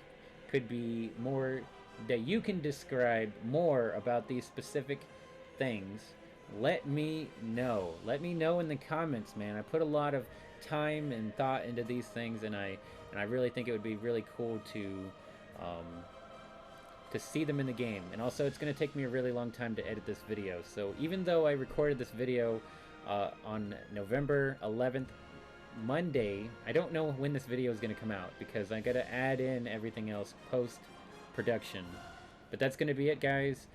could be more that you can describe more about these specific things? Let me know. Let me know in the comments, man. I put a lot of time and thought into these things, and I really think it would be really cool to see them in the game. And also, it's going to take me a really long time to edit this video. So even though I recorded this video on November 11th, Monday, I don't know when this video is going to come out, because I got to add in everything else post-production. But that's going to be it, guys.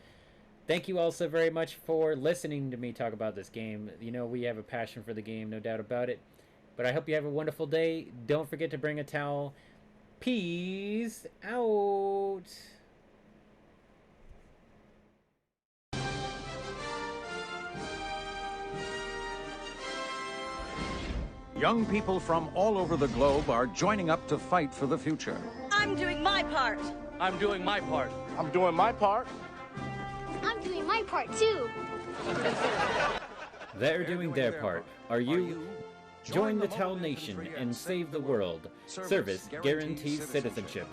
Thank you all so very much for listening to me talk about this game. You know, we have a passion for the game, no doubt about it. But I hope you have a wonderful day. Don't forget to bring a towel. Peace out. Young people from all over the globe are joining up to fight for the future. I'm doing my part. I'm doing my part. I'm doing my part. I'm doing my part too. They're doing their part. Are you? Join the Towel Nation and save the world. Service guarantees citizenship.